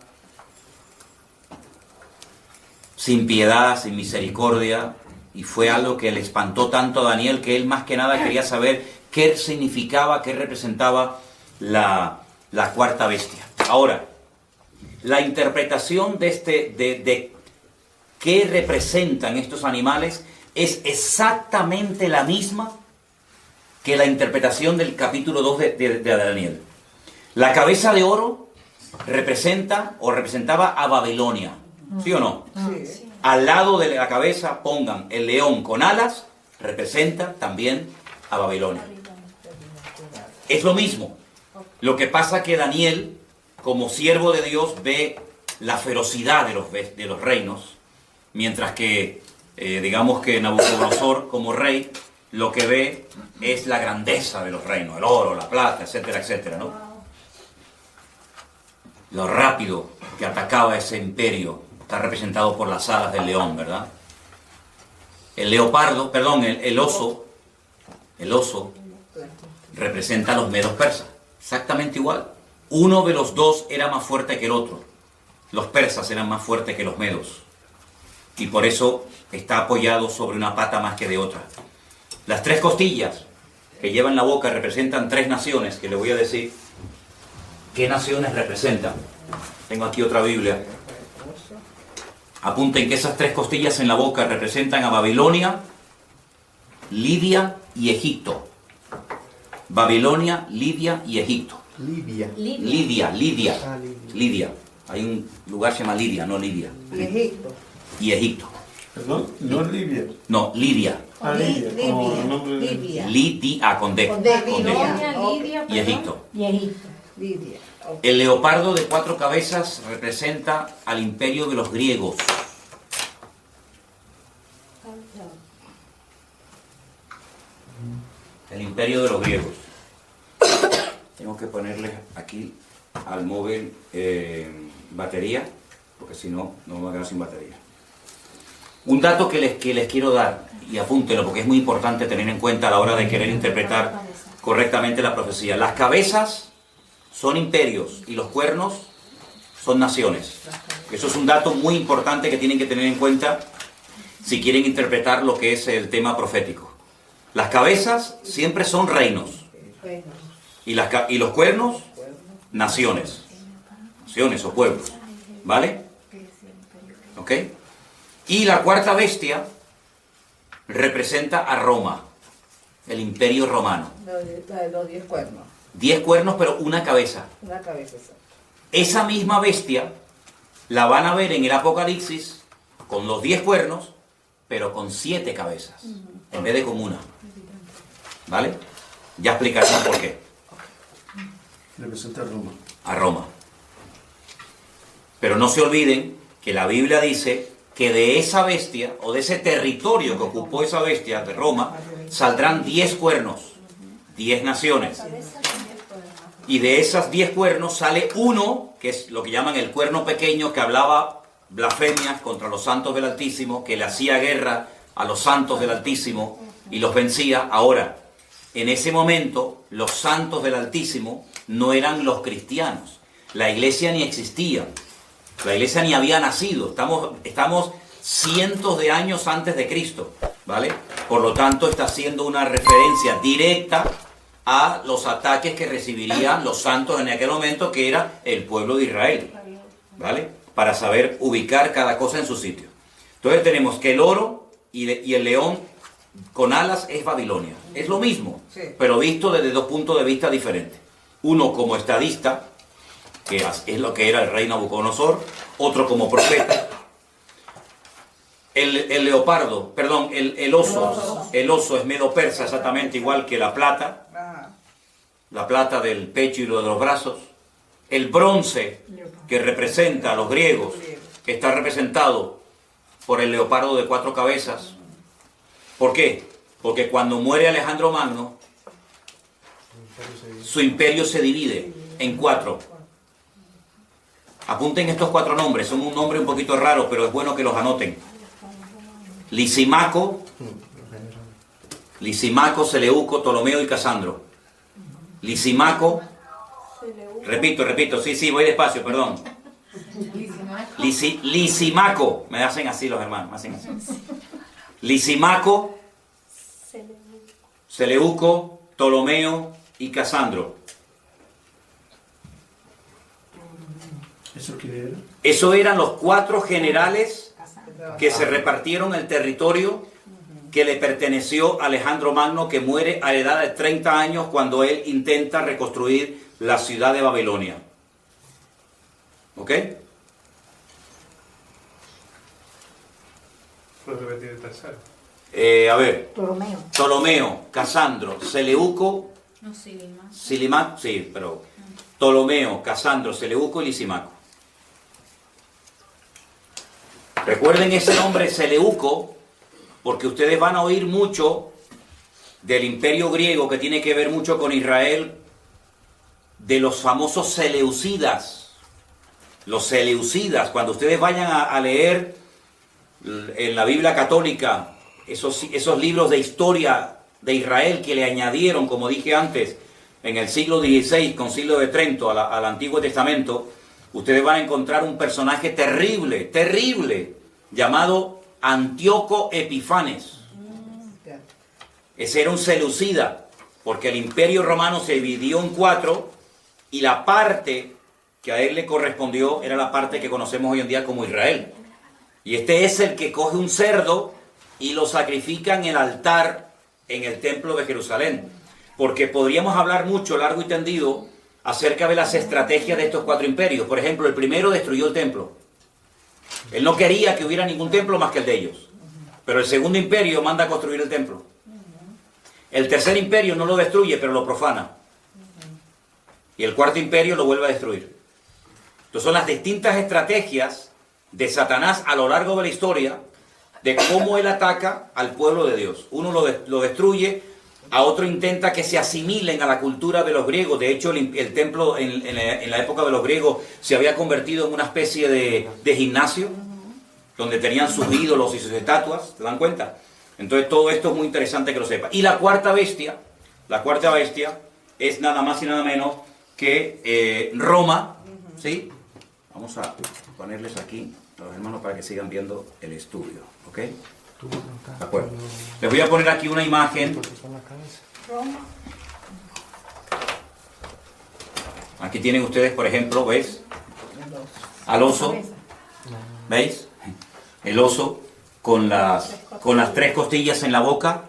sin piedad, sin misericordia, y fue algo que le espantó tanto a Daniel que él más que nada quería saber qué significaba, qué representaba la cuarta bestia. Ahora, la interpretación de qué representan estos animales es exactamente la misma que la interpretación del capítulo 2 de Daniel. La cabeza de oro representa o representaba a Babilonia, ¿sí o no? Sí. Al lado de la cabeza pongan el león con alas, representa también a Babilonia. Es lo mismo. Lo que pasa que Daniel, como siervo de Dios, ve la ferocidad de los reinos, mientras que, digamos que Nabucodonosor, como rey, lo que ve es la grandeza de los reinos, el oro, la plata, etcétera, etcétera, ¿no? Lo rápido que atacaba ese imperio está representado por las alas del león, ¿verdad? El oso representa a los medos persas, exactamente igual. Uno de los dos era más fuerte que el otro. Los persas eran más fuertes que los medos. Y por eso está apoyado sobre una pata más que de otra. Las 3 costillas que lleva en la boca representan 3 naciones, que le voy a decir qué naciones representan. Tengo aquí otra Biblia. Apunten que esas 3 costillas en la boca representan a Babilonia, Lidia y Egipto. Babilonia, Lidia y Egipto. Lidia. Lidia. Hay un lugar que se llama Lidia, no Lidia. Egipto. Y Egipto. Perdón, no es Libia. No, Lidia. Como el nombre de... Lidia, con D. Con D. Babilonia, Lidia, Y Egipto. Y Egipto. Lidia. El leopardo de 4 cabezas representa al imperio de los griegos. El imperio de los griegos. Tengo que ponerle aquí al móvil batería, porque si no, no me voy a quedar sin batería. Un dato que les quiero dar, y apúntelo porque es muy importante tener en cuenta a la hora de querer interpretar correctamente la profecía. Las cabezas son imperios y los cuernos son naciones. Eso es un dato muy importante que tienen que tener en cuenta si quieren interpretar lo que es el tema profético. Las cabezas siempre son reinos y los cuernos, naciones. Naciones o pueblos. ¿Vale? ¿Ok? Y la cuarta bestia representa a Roma, el imperio romano. La de los 10 cuernos. 10 cuernos, pero una cabeza. Una cabeza. Esa misma bestia la van a ver en el Apocalipsis con los 10 cuernos, pero con 7 cabezas, en vez de con una. ¿Vale? Ya explicaremos por qué. Representa a Roma. A Roma. Pero no se olviden que la Biblia dice que de esa bestia, o de ese territorio que ocupó esa bestia de Roma, saldrán 10 cuernos, 10 naciones. Y de esas 10 cuernos sale uno, que es lo que llaman el cuerno pequeño, que hablaba blasfemias contra los santos del Altísimo, que le hacía guerra a los santos del Altísimo y los vencía. Ahora, en ese momento, los santos del Altísimo no eran los cristianos. La iglesia ni existía. La iglesia ni había nacido. Estamos cientos de años antes de Cristo, ¿vale? Por lo tanto, está haciendo una referencia directa a los ataques que recibirían los santos en aquel momento, que era el pueblo de Israel, ¿vale? Para saber ubicar cada cosa en su sitio. Entonces tenemos que el oro y el león con alas es Babilonia. Es lo mismo, pero visto desde 2 puntos de vista diferentes. Uno como estadista, que es lo que era el rey Nabucodonosor, otro como profeta. El leopardo, perdón, el oso es medo-persa, exactamente igual que la plata del pecho y lo de los brazos. El bronce, que representa a los griegos, está representado por el leopardo de 4 cabezas. ¿Por qué? Porque cuando muere Alejandro Magno, su imperio se divide en 4. Apunten estos 4 nombres, son un nombre un poquito raro, pero es bueno que los anoten. Lisimaco, Seleuco, Ptolomeo y Casandro. Lisimaco, repito, sí, voy despacio, perdón. Lisimaco, me hacen así los hermanos, me hacen así. Lisimaco, Seleuco, Ptolomeo y Casandro. ¿Eso qué era? Eso eran los 4 generales que se repartieron el territorio que le perteneció a Alejandro Magno, que muere a la edad de 30 años cuando él intenta reconstruir la ciudad de Babilonia. ¿Ok? ¿Puedes repetir el tercero? A ver. Ptolomeo. Ptolomeo, Casandro, Seleuco, No, Silimaco. Silimaco, sí, pero Ptolomeo, Casandro, Seleuco y Lisimaco. Recuerden ese nombre Seleuco, porque ustedes van a oír mucho del imperio griego, que tiene que ver mucho con Israel, de los famosos seleucidas. Los seleucidas, cuando ustedes vayan a leer en la Biblia católica esos libros de historia de Israel que le añadieron, como dije antes, en el siglo XVI, Concilio de Trento, al Antiguo Testamento, ustedes van a encontrar un personaje terrible, llamado Antíoco Epifanes. Ese era un seleucida, porque el imperio romano se dividió en 4 y la parte que a él le correspondió era la parte que conocemos hoy en día como Israel. Y este es el que coge un cerdo y lo sacrifica en el altar en el templo de Jerusalén. Porque podríamos hablar mucho, largo y tendido, acerca de las estrategias de estos 4 imperios. Por ejemplo, el primero destruyó el templo. Él no quería que hubiera ningún templo más que el de ellos. Pero el segundo imperio manda a construir el templo. El tercer imperio no lo destruye, pero lo profana. Y el cuarto imperio lo vuelve a destruir. Entonces son las distintas estrategias de Satanás a lo largo de la historia, de cómo él ataca al pueblo de Dios. Uno lo destruye, a otro intenta que se asimilen a la cultura de los griegos. De hecho, el templo en la época de los griegos se había convertido en una especie de gimnasio, donde tenían sus ídolos y sus estatuas. ¿Se dan cuenta? Entonces todo esto es muy interesante que lo sepa. Y la cuarta bestia es nada más y nada menos que Roma, ¿sí? Vamos a ponerles aquí a los hermanos para que sigan viendo el estudio, ¿ok? De acuerdo. Les voy a poner aquí una imagen. Aquí tienen ustedes, por ejemplo, ¿ves? Al oso, ¿veis? El oso con las 3 costillas en la boca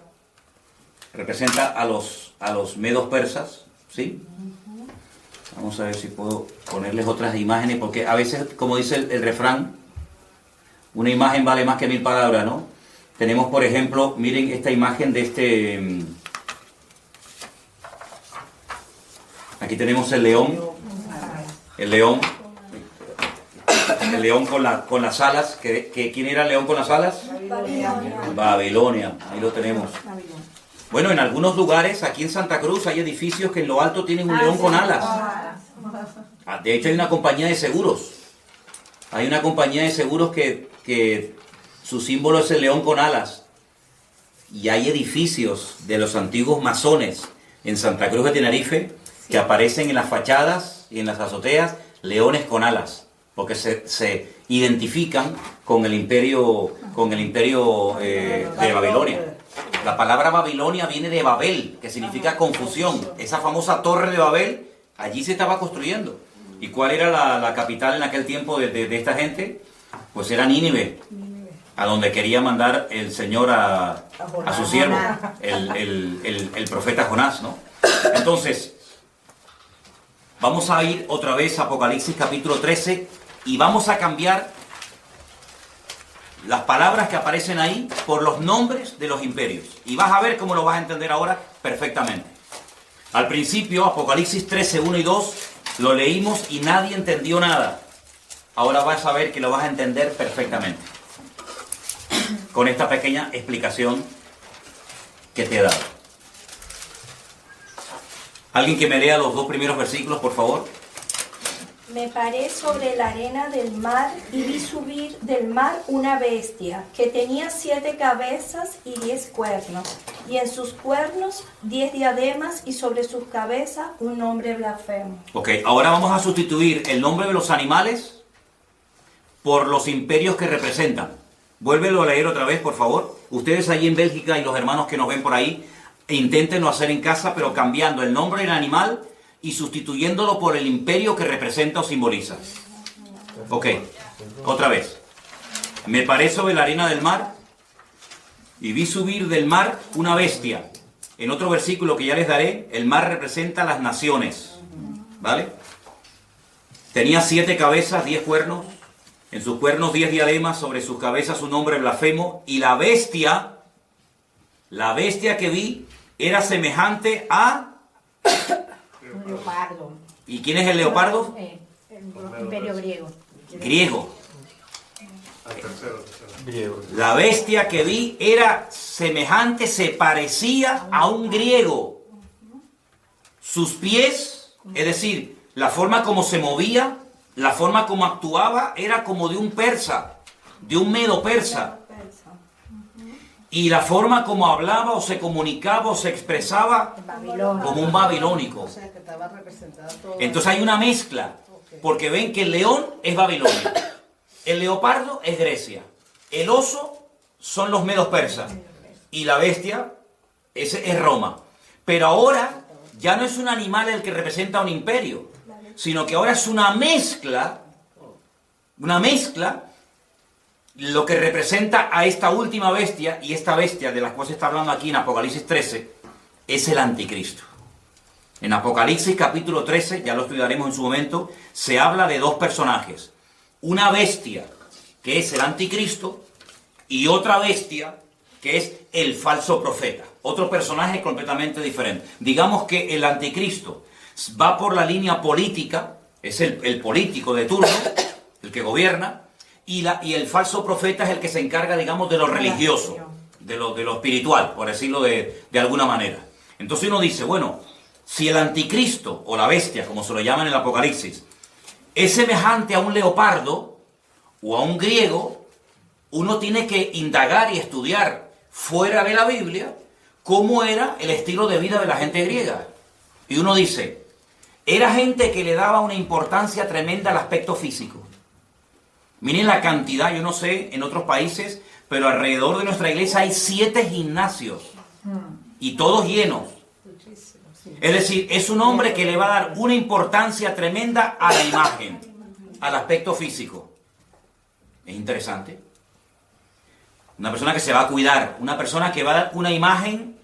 representa a los medos persas, ¿sí? Vamos a ver si puedo ponerles otras imágenes, porque a veces, como dice el refrán, una imagen vale más que 1000 palabras, ¿no? Tenemos, por ejemplo, miren esta imagen de este... Aquí tenemos el león. El león con las alas. ¿Quién era el león con las alas? Babilonia. Ahí lo tenemos. Bueno, en algunos lugares, aquí en Santa Cruz, hay edificios que en lo alto tienen un león con alas. De hecho, hay una compañía de seguros. Hay una compañía de seguros que su símbolo es el león con alas. Y hay edificios de los antiguos masones en Santa Cruz de Tenerife que aparecen en las fachadas y en las azoteas leones con alas, porque se identifican con el imperio de Babilonia. La palabra Babilonia viene de Babel, que significa confusión. Esa famosa torre de Babel, allí se estaba construyendo. ¿Y cuál era la capital en aquel tiempo de esta gente? Pues era Nínive, a donde quería mandar el Señor a su siervo, el profeta Jonás, ¿no? Entonces, vamos a ir otra vez a Apocalipsis capítulo 13 y vamos a cambiar las palabras que aparecen ahí por los nombres de los imperios. Y vas a ver cómo lo vas a entender ahora perfectamente. Al principio, Apocalipsis 13, 1 y 2, lo leímos y nadie entendió nada. Ahora vas a ver que lo vas a entender perfectamente con esta pequeña explicación que te he dado. ¿Alguien que me lea los 2 primeros versículos, por favor? Me paré sobre la arena del mar y vi subir del mar una bestia que tenía 7 cabezas y 10 cuernos, y en sus cuernos 10 diademas y sobre sus cabezas un nombre blasfemo. Ok, ahora vamos a sustituir el nombre de los animales por los imperios que representan. Vuélvelo a leer otra vez, por favor. Ustedes allí en Bélgica y los hermanos que nos ven por ahí, inténtenlo hacer en casa, pero cambiando el nombre del animal y sustituyéndolo por el imperio que representa o simboliza. Ok, otra vez. Me paré sobre la arena del mar y vi subir del mar una bestia. En otro versículo que ya les daré, el mar representa las naciones. ¿Vale? Tenía 7 cabezas, 10 cuernos. En sus cuernos 10 diademas, sobre sus cabezas un nombre blasfemo. Y la bestia que vi era semejante a... Un leopardo. ¿Y quién es el leopardo? El imperio griego. Griego. Al tercero. La bestia que vi era semejante, se parecía a un griego. Sus pies, es decir, la forma como se movía, la forma como actuaba, era como de un persa, de un medo persa. Y la forma como hablaba o se comunicaba o se expresaba como un babilónico. Entonces hay una mezcla, porque ven que el león es Babilonia, el leopardo es Grecia, el oso son los medos persas y la bestia es Roma. Pero ahora ya no es un animal el que representa un imperio, sino que ahora es una mezcla, lo que representa a esta última bestia, y esta bestia de la cual se está hablando aquí en Apocalipsis 13, es el anticristo. En Apocalipsis capítulo 13, ya lo estudiaremos en su momento, se habla de 2 personajes. Una bestia, que es el anticristo, y otra bestia, que es el falso profeta. Otro personaje completamente diferente. Digamos que el anticristo va por la línea política, es el político de turno, el que gobierna, y el falso profeta es el que se encarga, digamos, de lo religioso, de lo espiritual, por decirlo de alguna manera. Entonces uno dice, bueno, si el anticristo, o la bestia, como se lo llama en el Apocalipsis, es semejante a un leopardo o a un griego, uno tiene que indagar y estudiar fuera de la Biblia cómo era el estilo de vida de la gente griega. Y uno dice, era gente que le daba una importancia tremenda al aspecto físico. Miren la cantidad, yo no sé en otros países, pero alrededor de nuestra iglesia hay 7 gimnasios y todos llenos. Es decir, es un hombre que le va a dar una importancia tremenda a la imagen, al aspecto físico. Es interesante. Una persona que se va a cuidar, una persona que va a dar una imagen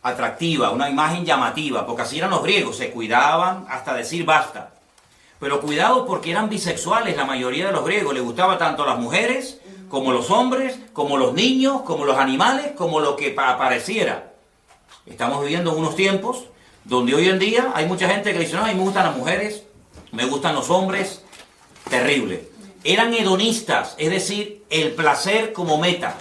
atractiva, una imagen llamativa, porque así eran los griegos, se cuidaban hasta decir basta. Pero cuidado porque eran bisexuales la mayoría de los griegos. Les gustaba tanto las mujeres, como los hombres, como los niños, como los animales, como lo que apareciera. Estamos viviendo en unos tiempos donde hoy en día hay mucha gente que dice, no, a mí me gustan las mujeres, me gustan los hombres. Terrible. Eran hedonistas, es decir, el placer como meta.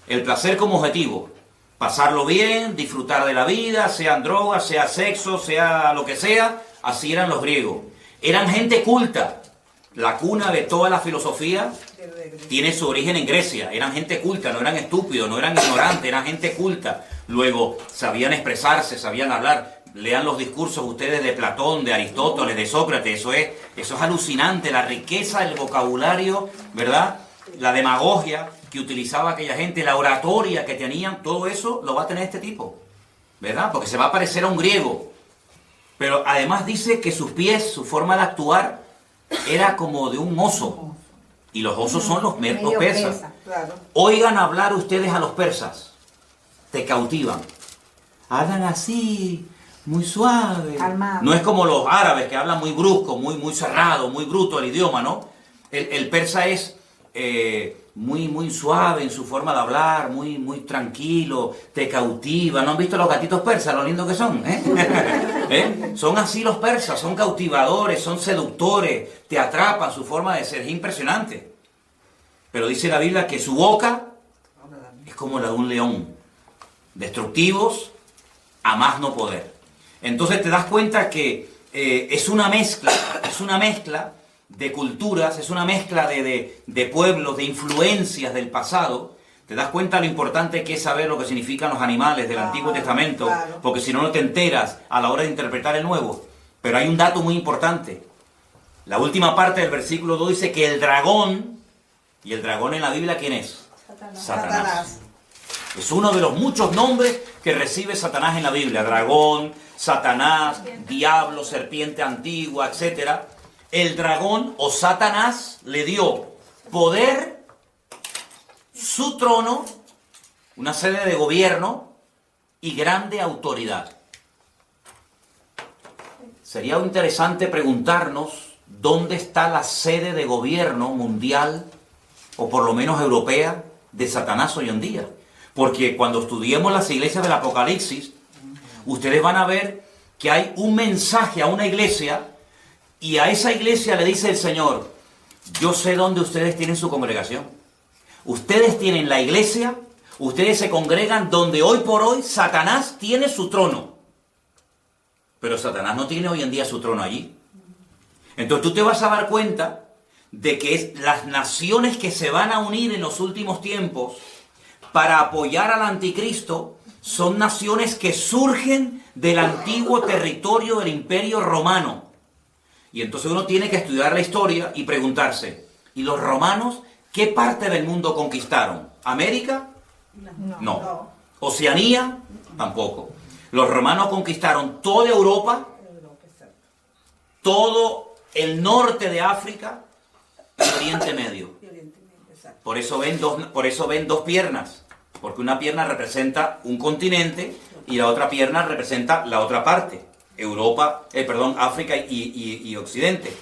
El placer como objetivo. Pasarlo bien, disfrutar de la vida, sean drogas, sea sexo, sea lo que sea. Así eran los griegos. Eran gente culta. La cuna de toda la filosofía tiene su origen en Grecia. Eran gente culta, no eran estúpidos, no eran ignorantes, eran gente culta. Luego, sabían expresarse, sabían hablar. Lean los discursos ustedes de Platón, de Aristóteles, de Sócrates. Eso es alucinante, la riqueza del vocabulario, ¿verdad? La demagogia que utilizaba aquella gente, la oratoria que tenían, todo eso lo va a tener este tipo, ¿verdad? Porque se va a parecer a un griego. Pero además dice que sus pies, su forma de actuar, era como de un oso. Y los osos son los persas. Claro. Oigan hablar ustedes a los persas. Te cautivan. Hablan así, muy suave. Calmado. No es como los árabes que hablan muy brusco, muy cerrado, muy bruto el idioma, ¿no? El persa es muy suave en su forma de hablar, muy tranquilo, te cautiva. ¿No han visto los gatitos persas, lo lindos que son? Son así los persas, son cautivadores, son seductores, te atrapan, su forma de ser es impresionante. Pero dice la Biblia que su boca es como la de un león, destructivos a más no poder. Entonces te das cuenta que es una mezcla de culturas, es una mezcla de pueblos, de influencias del pasado. Te das cuenta lo importante que es saber lo que significan los animales del Antiguo Testamento, claro. Porque si no, no te enteras a la hora de interpretar el Nuevo. Pero hay un dato muy importante. La última parte del versículo 2 dice que el dragón, y el dragón en la Biblia, ¿quién es? Satanás. Es uno de los muchos nombres que recibe Satanás en la Biblia. Dragón, Satanás, diablo, serpiente antigua, etc. El dragón o Satanás le dio poder, su trono, una sede de gobierno y grande autoridad. Sería interesante preguntarnos dónde está la sede de gobierno mundial, o por lo menos europea, de Satanás hoy en día. Porque cuando estudiemos las iglesias del Apocalipsis, ustedes van a ver que hay un mensaje a una iglesia, y a esa iglesia le dice el Señor, yo sé dónde ustedes tienen su congregación. Ustedes tienen la iglesia, ustedes se congregan donde hoy por hoy Satanás tiene su trono. Pero Satanás no tiene hoy en día su trono allí. Entonces tú te vas a dar cuenta de que las naciones que se van a unir en los últimos tiempos para apoyar al anticristo son naciones que surgen del antiguo territorio del Imperio Romano. Y entonces uno tiene que estudiar la historia y preguntarse, ¿y los romanos qué parte del mundo conquistaron? ¿América? No. ¿Oceanía? Tampoco. Los romanos conquistaron toda Europa, todo el norte de África y Oriente Medio. Por eso ven dos piernas, porque una pierna representa un continente y la otra pierna representa la otra parte. África y Occidente.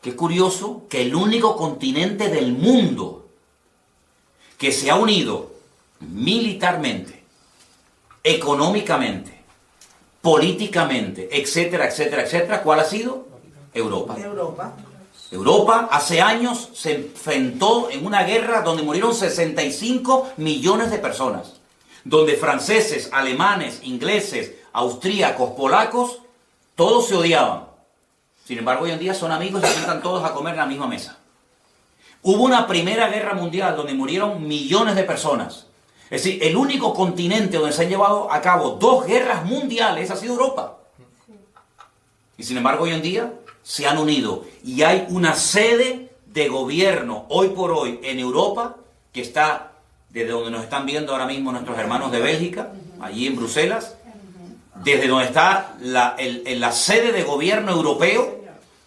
Qué curioso que el único continente del mundo que se ha unido militarmente, económicamente, políticamente, etcétera, ¿cuál ha sido? Europa. Europa hace años se enfrentó en una guerra donde murieron 65 millones de personas, donde franceses, alemanes, ingleses, austríacos, polacos, todos se odiaban. Sin embargo, hoy en día son amigos y se sientan todos a comer en la misma mesa. Hubo una primera guerra mundial donde murieron millones de personas. Es decir, el único continente donde se han llevado a cabo 2 guerras mundiales ha sido Europa. Y sin embargo, hoy en día se han unido y hay una sede de gobierno hoy por hoy en Europa que está desde donde nos están viendo ahora mismo nuestros hermanos de Bélgica, allí en Bruselas, desde donde está la sede de gobierno europeo,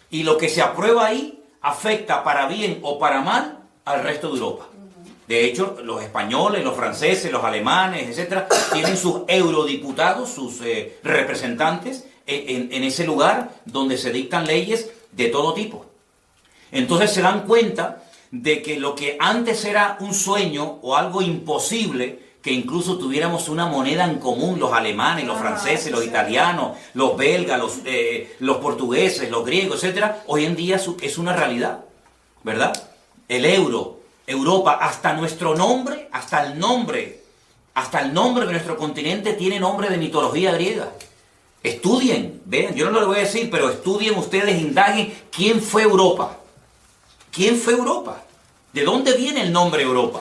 y lo que se aprueba ahí afecta para bien o para mal al resto de Europa. De hecho, los españoles, los franceses, los alemanes, etcétera, tienen sus eurodiputados, sus representantes en ese lugar donde se dictan leyes de todo tipo. Entonces se dan cuenta de que lo que antes era un sueño o algo imposible, que incluso tuviéramos una moneda en común, los alemanes, los franceses, los italianos, los belgas, los portugueses, los griegos, etcétera, hoy en día es una realidad, ¿verdad? El euro, Europa, hasta nuestro nombre, hasta el nombre de nuestro continente tiene nombre de mitología griega. Estudien, vean, yo no lo voy a decir, pero estudien ustedes, indaguen quién fue Europa. ¿Quién fue Europa? ¿De dónde viene el nombre Europa?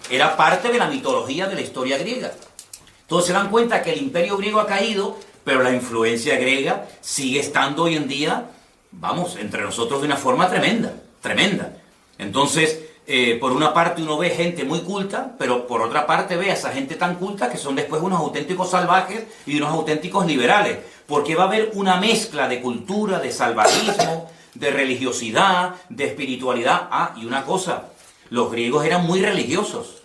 Era parte de la mitología de la historia griega. Entonces se dan cuenta que el imperio griego ha caído, pero la influencia griega sigue estando hoy en día, vamos, entre nosotros de una forma tremenda, tremenda. Entonces, por una parte uno ve gente muy culta, pero por otra parte ve a esa gente tan culta que son después unos auténticos salvajes y unos auténticos liberales, porque va a haber una mezcla de cultura, de salvajismo, de religiosidad, de espiritualidad. Ah, y una cosa, los griegos eran muy religiosos.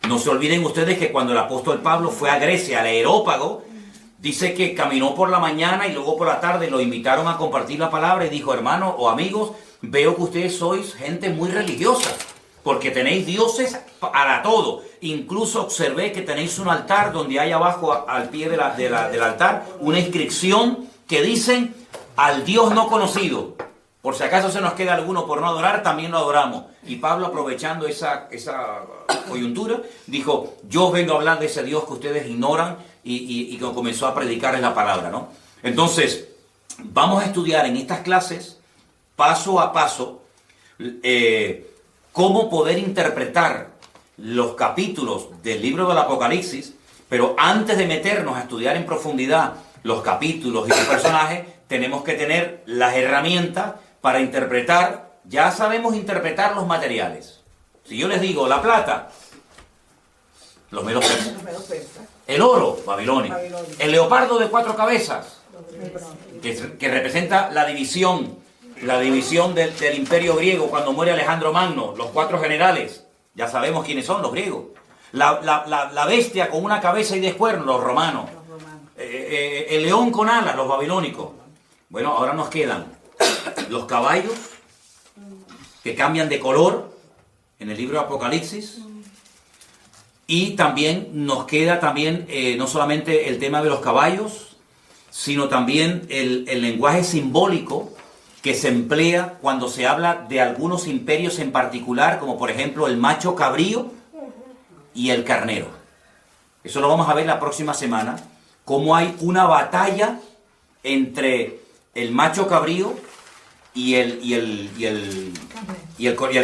No se olviden ustedes que cuando el apóstol Pablo fue a Grecia, al Areópago, dice que caminó por la mañana y luego por la tarde lo invitaron a compartir la palabra y dijo, hermanos o amigos, veo que ustedes sois gente muy religiosa, porque tenéis dioses para todo. Incluso observé que tenéis un altar donde hay abajo, al pie del altar, una inscripción que dicen, al Dios no conocido. Por si acaso se nos queda alguno por no adorar, también lo adoramos. Y Pablo, aprovechando esa coyuntura, dijo, yo vengo a hablar de ese Dios que ustedes ignoran, y comenzó a predicarles la palabra, ¿no? Entonces, vamos a estudiar en estas clases, paso a paso, cómo poder interpretar los capítulos del libro del Apocalipsis, pero antes de meternos a estudiar en profundidad los capítulos y los personajes, tenemos que tener las herramientas para interpretar. Ya sabemos interpretar los materiales. Si yo les digo la plata, los medos persas. El oro, Babilonia. El leopardo de 4 cabezas, que representa la división del imperio griego cuando muere Alejandro Magno, los 4 generales, ya sabemos quiénes son, los griegos. La bestia con una cabeza y 10 cuernos, los romanos. El león con alas, los babilónicos. Bueno, ahora nos quedan los caballos que cambian de color en el libro de Apocalipsis, y también nos queda no solamente el tema de los caballos, sino también el lenguaje simbólico que se emplea cuando se habla de algunos imperios en particular, como por ejemplo el macho cabrío y el carnero. Eso lo vamos a ver la próxima semana, cómo hay una batalla entre el macho cabrío y el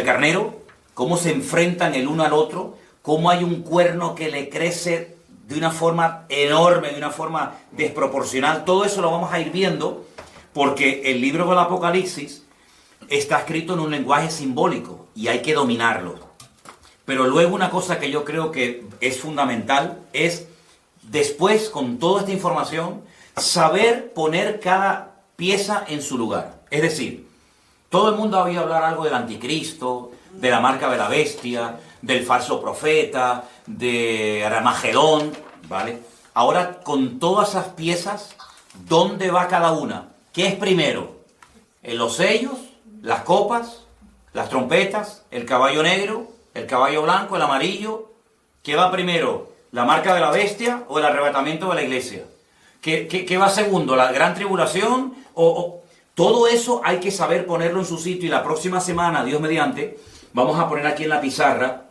carnero, cómo se enfrentan el uno al otro, cómo hay un cuerno que le crece de una forma enorme, de una forma desproporcional. Todo eso lo vamos a ir viendo, porque el libro del Apocalipsis está escrito en un lenguaje simbólico y hay que dominarlo. Pero luego una cosa que yo creo que es fundamental es, después, con toda esta información, saber poner cada pieza en su lugar. Es decir, todo el mundo ha oído hablar algo del anticristo, de la marca de la bestia, del falso profeta, de Armagedón, ¿vale? Ahora, con todas esas piezas, ¿dónde va cada una? ¿Qué es primero? ¿Los sellos, las copas, las trompetas, el caballo negro, el caballo blanco, el amarillo? ¿Qué va primero? ¿La marca de la bestia o el arrebatamiento de la iglesia? ¿Qué va segundo? ¿La gran tribulación? Todo eso hay que saber ponerlo en su sitio, y la próxima semana, Dios mediante, vamos a poner aquí en la pizarra,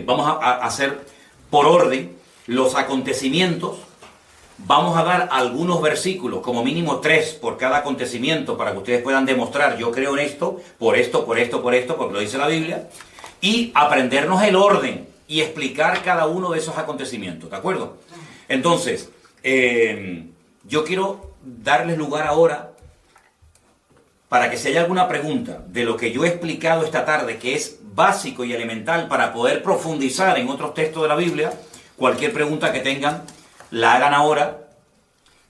vamos a hacer por orden los acontecimientos. Vamos a dar algunos versículos, como mínimo 3 por cada acontecimiento, para que ustedes puedan demostrar, yo creo en esto, por esto, porque lo dice la Biblia, y aprendernos el orden y explicar cada uno de esos acontecimientos, ¿de acuerdo? Entonces, yo quiero darles lugar ahora para que si hay alguna pregunta de lo que yo he explicado esta tarde, que es básico y elemental para poder profundizar en otros textos de la Biblia, cualquier pregunta que tengan, la hagan ahora,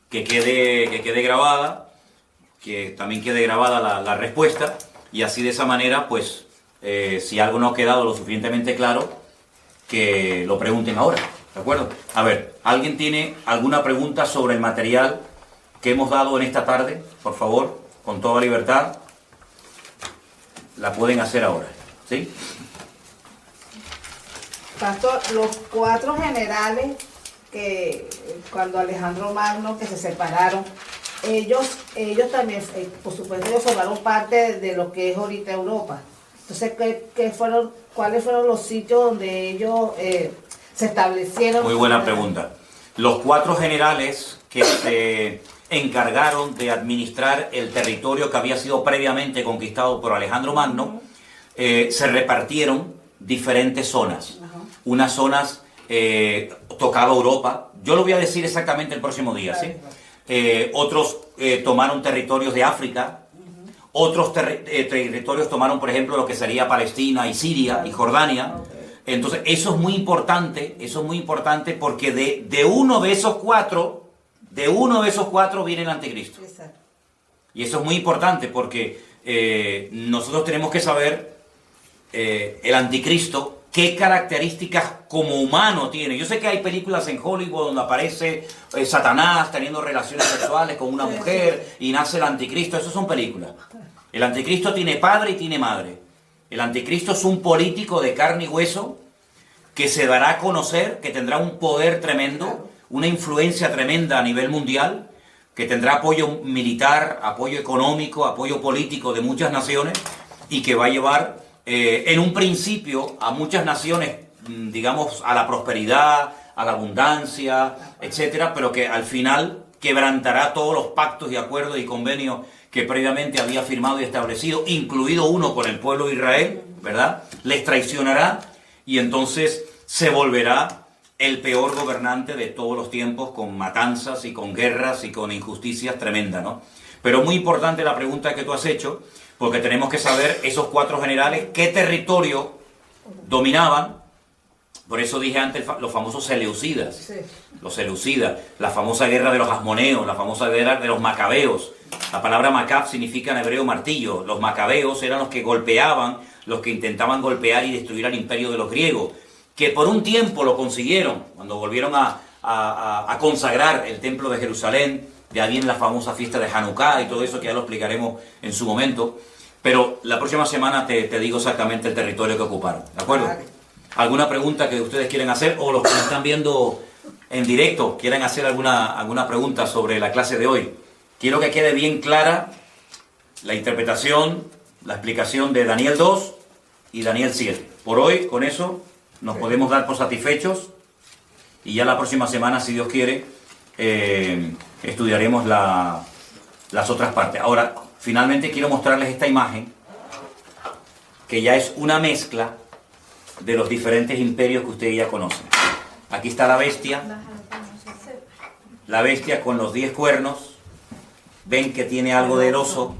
que quede grabada, que también quede grabada la respuesta, y así de esa manera, pues, si algo no ha quedado lo suficientemente claro, que lo pregunten ahora, ¿de acuerdo? A ver, ¿alguien tiene alguna pregunta sobre el material que hemos dado en esta tarde, por favor, con toda libertad, la pueden hacer ahora, ¿sí? Pastor, los 4 generales que cuando Alejandro Magno, que se separaron, ellos también, por supuesto, ellos formaron parte de lo que es ahorita Europa. Entonces, ¿cuáles fueron los sitios donde ellos se establecieron? Muy buena pregunta. Los 4 generales que se encargaron de administrar el territorio que había sido previamente conquistado por Alejandro Magno, se repartieron diferentes zonas. Unas zonas tocaba Europa. Yo lo voy a decir exactamente el próximo día, ¿sí? Otros tomaron territorios de África. Otros territorios tomaron, por ejemplo, lo que sería Palestina y Siria y Jordania. Entonces, eso es muy importante porque de uno de esos cuatro viene el anticristo. Y eso es muy importante porque nosotros tenemos que saber el anticristo, qué características como humano tiene. Yo sé que hay películas en Hollywood donde aparece Satanás teniendo relaciones sexuales con una mujer y nace el anticristo. Esas son películas. El anticristo tiene padre y tiene madre. El anticristo es un político de carne y hueso que se dará a conocer, que tendrá un poder tremendo, una influencia tremenda a nivel mundial, que tendrá apoyo militar, apoyo económico, apoyo político de muchas naciones y que va a llevar en un principio a muchas naciones, digamos, a la prosperidad, a la abundancia, etcétera, pero que al final quebrantará todos los pactos y acuerdos y convenios que previamente había firmado y establecido, incluido uno con el pueblo de Israel, ¿verdad? Les traicionará y entonces se volverá el peor gobernante de todos los tiempos, con matanzas y con guerras y con injusticias tremendas, ¿no? Pero muy importante la pregunta que tú has hecho, porque tenemos que saber esos 4 generales qué territorio dominaban. Por eso dije antes los famosos seleucidas, sí. Los seleucidas, la famosa guerra de los asmoneos, la famosa guerra de los macabeos. La palabra macab significa en hebreo martillo. Los macabeos eran los que golpeaban, los que intentaban golpear y destruir al imperio de los griegos, que por un tiempo lo consiguieron, cuando volvieron a consagrar el templo de Jerusalén. De ahí viene la famosa fiesta de Hanukkah y todo eso, que ya lo explicaremos en su momento. Pero la próxima semana te digo exactamente el territorio que ocuparon, ¿de acuerdo? ¿Alguna pregunta que ustedes quieren hacer? O los que me están viendo en directo quieren hacer alguna pregunta sobre la clase de hoy. Quiero que quede bien clara la interpretación, la explicación de Daniel 2 y Daniel 7. Por hoy, con eso, nos podemos dar por satisfechos. Y ya la próxima semana, si Dios quiere, estudiaremos las otras partes. Ahora, finalmente quiero mostrarles esta imagen, que ya es una mezcla de los diferentes imperios que ustedes ya conocen. Aquí está la bestia con los 10 cuernos. Ven que tiene algo del oso,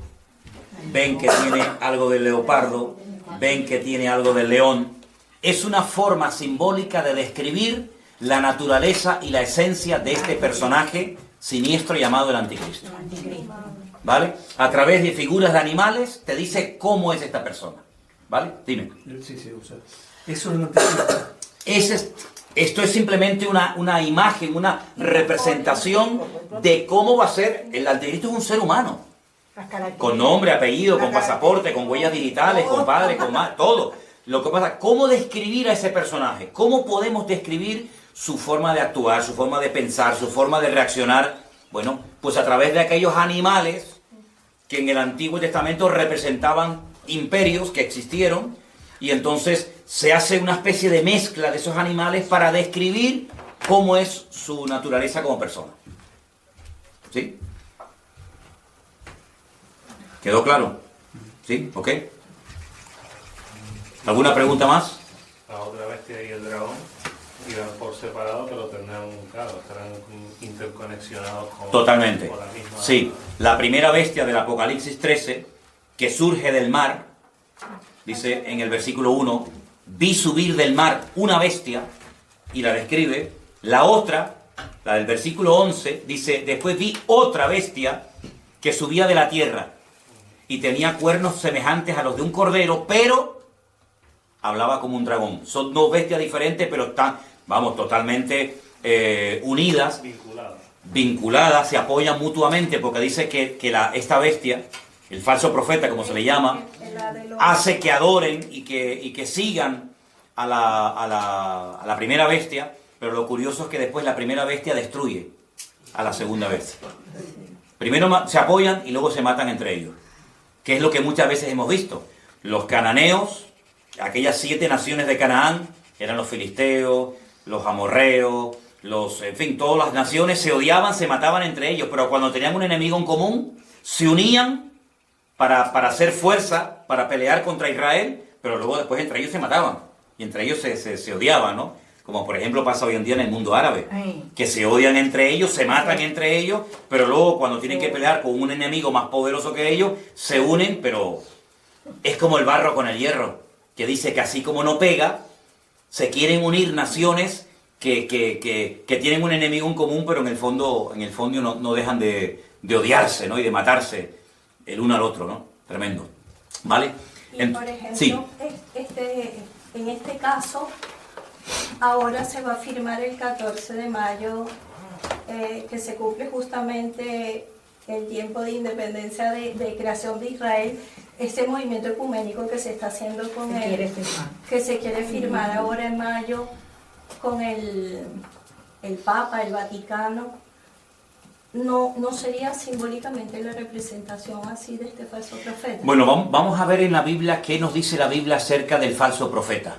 ven que tiene algo del leopardo, ven que tiene algo del león. Es una forma simbólica de describir la naturaleza y la esencia de este personaje siniestro llamado el anticristo. ¿Vale? A través de figuras de animales te dice cómo es esta persona. ¿Vale? Dime. Sí, o sea, eso es el anticristo. Esto es simplemente una imagen, una representación de cómo va a ser. El anticristo es un ser humano. Con nombre, apellido, con pasaporte, con huellas digitales, con padre, con madre, todo. Lo que pasa, ¿cómo describir a ese personaje? ¿Cómo podemos describir su forma de actuar, su forma de pensar, su forma de reaccionar? Bueno, pues a través de aquellos animales que en el Antiguo Testamento representaban imperios que existieron, y entonces se hace una especie de mezcla de esos animales para describir cómo es su naturaleza como persona. ¿Sí? ¿Quedó claro? ¿Sí? ¿Ok? ¿Alguna pregunta más? La otra bestia y el dragón irán por separado, pero tendrán estarán interconexionados con... Totalmente. Con la misma... Sí, la primera bestia del Apocalipsis 13, que surge del mar, dice en el versículo 1, vi subir del mar una bestia, y la describe. La otra, la del versículo 11, dice, después vi otra bestia que subía de la tierra, y tenía cuernos semejantes a los de un cordero, pero hablaba como un dragón. Son 2 bestias diferentes, pero están, totalmente unidas. vinculadas, se apoyan mutuamente, porque dice que esta bestia, el falso profeta, como se le llama, hace que adoren y que sigan a la primera bestia, pero lo curioso es que después la primera bestia destruye a la segunda bestia. Primero se apoyan y luego se matan entre ellos, que es lo que muchas veces hemos visto. Los cananeos, aquellas 7 naciones de Canaán, eran los filisteos, los amorreos, en fin, todas las naciones se odiaban, se mataban entre ellos, pero cuando tenían un enemigo en común, se unían para hacer fuerza, para pelear contra Israel, pero luego después entre ellos se mataban, y entre ellos se odiaban, ¿no? Como por ejemplo pasa hoy en día en el mundo árabe, que se odian entre ellos, se matan entre ellos, pero luego cuando tienen que pelear con un enemigo más poderoso que ellos, se unen, pero es como el barro con el hierro, que dice que así como no pega, se quieren unir naciones que tienen un enemigo en común, pero en el fondo no dejan de odiarse, ¿no? Y de matarse el uno al otro, ¿no? Tremendo. ¿Vale? Y por ejemplo, sí. En este caso, ahora se va a firmar el 14 de mayo, que se cumple justamente el tiempo de independencia de creación de Israel, ese movimiento ecuménico que se está haciendo con que se quiere firmar ahora en mayo con el Papa, el Vaticano. ¿No sería simbólicamente la representación así de este falso profeta? Bueno, vamos a ver en la Biblia qué nos dice la Biblia acerca del falso profeta.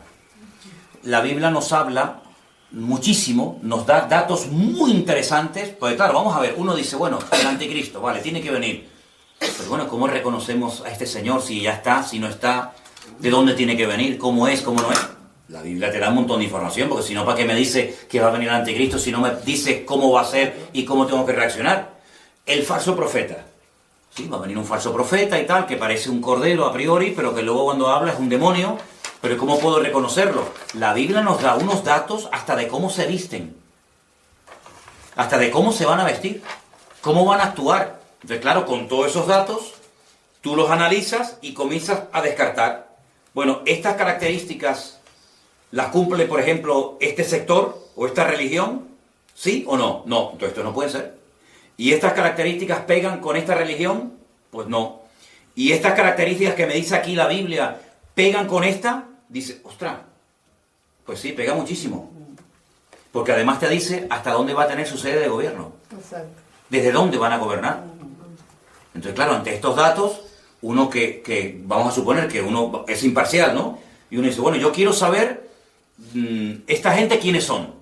La Biblia nos habla muchísimo, nos da datos muy interesantes, porque claro, vamos a ver, uno dice, bueno, el anticristo, vale, tiene que venir. Pero bueno, ¿cómo reconocemos a este señor si ya está, si no está? ¿De dónde tiene que venir? ¿Cómo es? ¿Cómo no es? La Biblia te da un montón de información, porque si no, ¿para qué me dice que va a venir el anticristo si no me dice cómo va a ser y cómo tengo que reaccionar? El falso profeta. Sí, va a venir un falso profeta y tal, que parece un cordero a priori, pero que luego cuando habla es un demonio. Pero ¿cómo puedo reconocerlo? La Biblia nos da unos datos hasta de cómo se visten, hasta de cómo se van a vestir, cómo van a actuar. Entonces, claro, con todos esos datos, tú los analizas y comienzas a descartar. Bueno, estas características las cumple, por ejemplo, este sector o esta religión, ¿sí o no? No, entonces esto no puede ser. ¿Y estas características pegan con esta religión? Pues no. ¿Y estas características que me dice aquí la Biblia pegan con esta? Dice, ostras, pues sí, pega muchísimo. Porque además te dice hasta dónde va a tener su sede de gobierno. Exacto. Desde dónde van a gobernar. Entonces, claro, ante estos datos, uno que vamos a suponer que uno es imparcial, ¿no? Y uno dice, bueno, yo quiero saber esta gente quiénes son.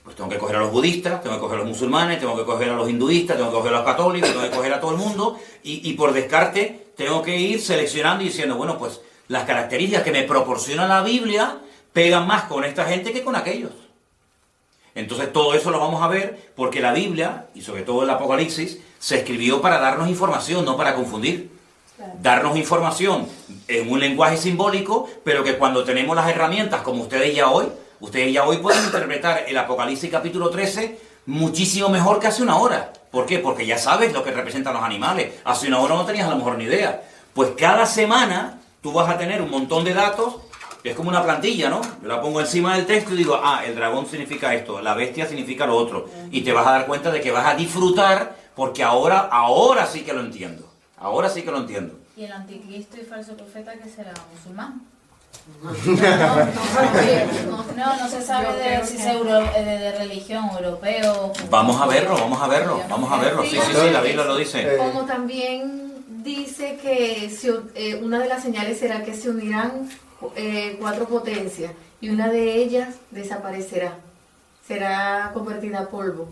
Pues tengo que coger a los budistas, tengo que coger a los musulmanes, tengo que coger a los hinduistas, tengo que coger a los católicos, tengo que coger a todo el mundo, y por descarte tengo que ir seleccionando y diciendo, bueno, pues las características que me proporciona la Biblia pegan más con esta gente que con aquellos. Entonces todo eso lo vamos a ver porque la Biblia, y sobre todo el Apocalipsis, se escribió para darnos información, no para confundir. Claro. Darnos información en un lenguaje simbólico, pero que cuando tenemos las herramientas, como ustedes ya hoy pueden interpretar el Apocalipsis capítulo 13 muchísimo mejor que hace una hora. ¿Por qué? Porque ya sabes lo que representan los animales. Hace una hora no tenías a lo mejor ni idea. Pues cada semana tú vas a tener un montón de datos. Es como una plantilla, ¿no? Yo la pongo encima del texto y digo, el dragón significa esto, la bestia significa lo otro. Y te vas a dar cuenta de que vas a disfrutar, porque ahora sí que lo entiendo. Ahora sí que lo entiendo. ¿Y el anticristo y falso profeta que será? ¿Musulmán? No se sabe si es de religión, europeo. Vamos a verlo. Sí, la Biblia lo dice. Como también dice que una de las señales será que se unirán 4 potencias y una de ellas desaparecerá, será convertida a polvo.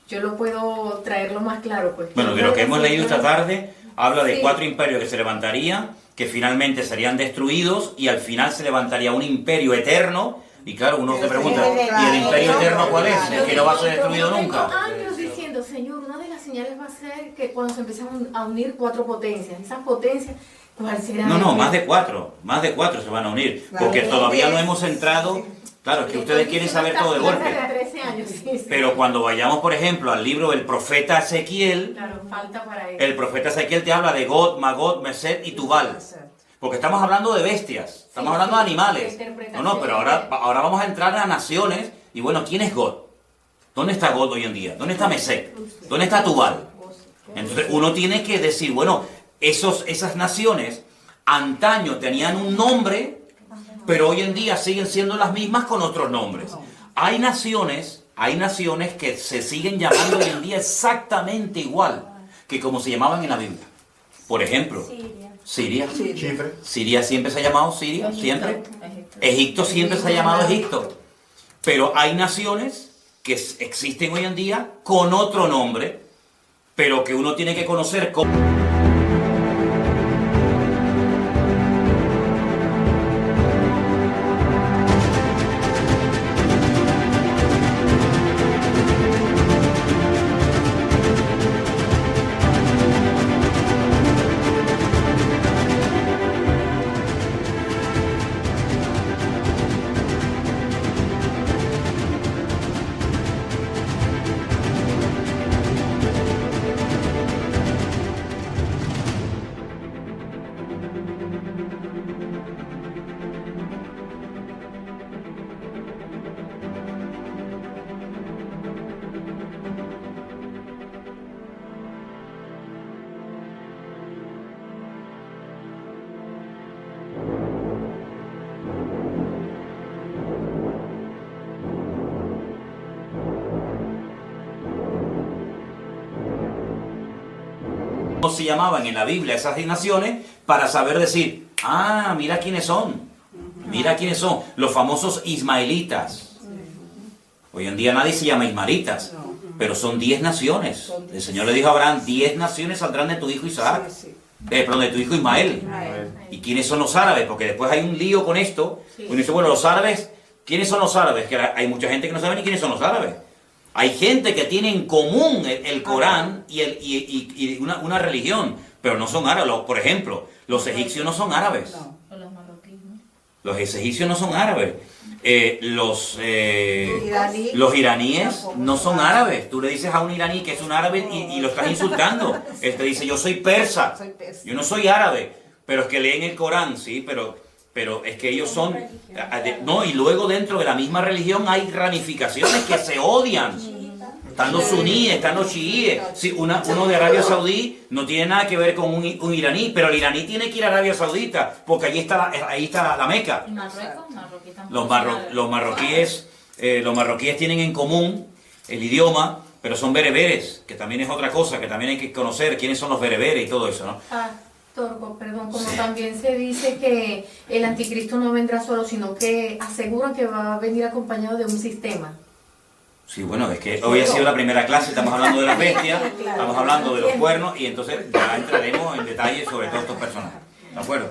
Yo lo puedo traerlo más claro, pues. Bueno, de lo que hemos leído esta tarde habla de 4 imperios que se levantarían, que finalmente serían destruidos y al final se levantaría un imperio eterno. Y claro, uno se pregunta, ¿y el imperio eterno cuál es? El que no va a ser destruido nunca. Años diciendo, Señor, una de las señales va a ser que cuando se empiezan a unir 4 potencias, esas potencias, ¿cuál será? No, más de 4 se van a unir, porque todavía no hemos entrado. Claro, es que ustedes quieren saber todo de golpe. 13 años, sí. Pero cuando vayamos, por ejemplo, al libro del profeta Ezequiel, claro, falta para eso. El profeta Ezequiel te habla de God, Magog, Meset y Tubal. Porque estamos hablando de bestias, estamos hablando de animales. No, pero ahora vamos a entrar a naciones. Y bueno, ¿quién es God? ¿Dónde está God hoy en día? ¿Dónde está Mesec? ¿Dónde está Tubal? Entonces uno tiene que decir, bueno, esas naciones antaño tenían un nombre, pero hoy en día siguen siendo las mismas con otros nombres. Hay naciones que se siguen llamando hoy en día exactamente igual que como se llamaban en la Biblia. Por ejemplo, Siria. Chipre. Siria siempre se ha llamado Siria, siempre. Egipto siempre se ha llamado Egipto. Pero hay naciones que existen hoy en día con otro nombre, pero que uno tiene que conocer como... se llamaban en la Biblia esas naciones para saber decir, ah, mira quiénes son, los famosos ismaelitas. Hoy en día nadie se llama ismaelitas, pero son 10 naciones. El Señor le dijo a Abraham, 10 naciones saldrán de tu hijo Isaac, perdón, de tu hijo Ismael. ¿Y quiénes son los árabes? Porque después hay un lío con esto. Uno dice, bueno, los árabes, ¿quiénes son los árabes? Que hay mucha gente que no sabe ni quiénes son los árabes. Hay gente que tiene en común el Corán y una religión, pero no son árabes. Por ejemplo, los egipcios no son árabes. O los marroquíes, ¿no? Los egipcios no son árabes. Los iraníes no son árabes. Tú le dices a un iraní que es un árabe y lo estás insultando. Él te dice, yo soy persa, yo no soy árabe. Pero es que leen el Corán, sí, pero es que ellos son... No, y luego dentro de la misma religión hay ramificaciones que se odian. Están los suníes, están los chiíes. Sí, uno de Arabia Saudí no tiene nada que ver con un iraní, pero el iraní tiene que ir a Arabia Saudita, porque ahí está la Meca. ¿Y Marruecos? Marroquí tampoco. Los marroquíes tienen en común el idioma, pero son bereberes, que también es otra cosa, que también hay que conocer quiénes son los bereberes y todo eso, ¿no? Torco, perdón, como también se dice que el anticristo no vendrá solo, sino que aseguran que va a venir acompañado de un sistema. Sí, bueno, es que hoy ha sido la primera clase, estamos hablando de las bestias, estamos hablando de los cuernos y entonces ya entraremos en detalle sobre todos estos personajes. ¿De acuerdo?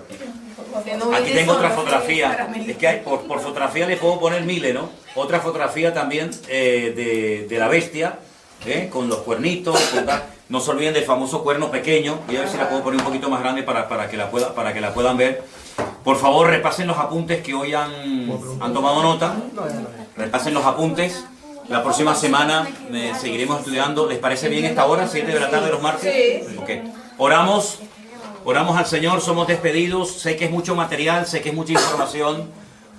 Aquí tengo otra fotografía, es que por fotografía le puedo poner miles, ¿no? Otra fotografía también de la bestia, con los cuernitos, no se olviden del famoso cuerno pequeño. Voy a ver si la puedo poner un poquito más grande para que la puedan ver. Por favor, repasen los apuntes que hoy han tomado nota. Repasen los apuntes. La próxima semana seguiremos estudiando. ¿Les parece bien esta hora? 7 de la tarde los martes. Sí. Okay. Oramos al Señor, somos despedidos. Sé que es mucho material, sé que es mucha información,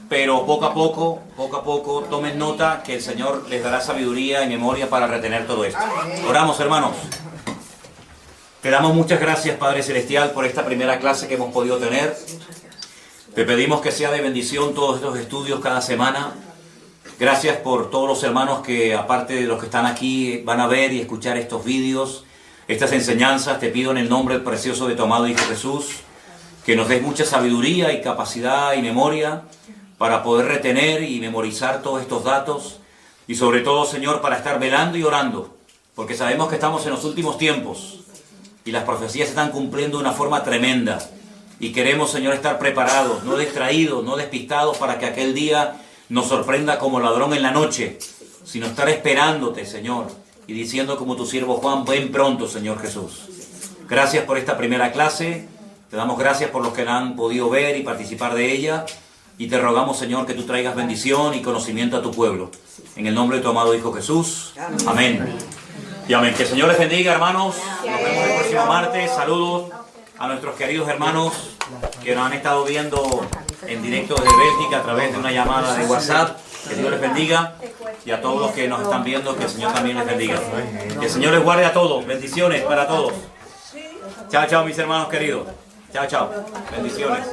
pero poco a poco, tomen nota que el Señor les dará sabiduría y memoria para retener todo esto. Oramos, hermanos. Te damos muchas gracias, Padre Celestial, por esta primera clase que hemos podido tener. Te pedimos que sea de bendición todos estos estudios cada semana. Gracias por todos los hermanos que, aparte de los que están aquí, van a ver y escuchar estos vídeos, estas enseñanzas. Te pido en el nombre precioso de tu amado Hijo Jesús, que nos des mucha sabiduría y capacidad y memoria para poder retener y memorizar todos estos datos. Y sobre todo, Señor, para estar velando y orando, porque sabemos que estamos en los últimos tiempos y las profecías se están cumpliendo de una forma tremenda. Y queremos, Señor, estar preparados, no distraídos, no despistados, para que aquel día nos sorprenda como ladrón en la noche, sino estar esperándote, Señor, y diciendo como tu siervo Juan, ven pronto, Señor Jesús. Gracias por esta primera clase, te damos gracias por los que la han podido ver y participar de ella, y te rogamos, Señor, que tú traigas bendición y conocimiento a tu pueblo. En el nombre de tu amado Hijo Jesús. Amén. Y amén. Que el Señor les bendiga, hermanos. Nos vemos el próximo martes. Saludos a nuestros queridos hermanos que nos han estado viendo en directo desde Bélgica a través de una llamada de WhatsApp. Que Dios les bendiga. y a todos los que nos están viendo, que el Señor también les bendiga. Que el Señor les guarde a todos. Bendiciones para todos. Chao, chao, mis hermanos queridos. Chao, chao. Bendiciones.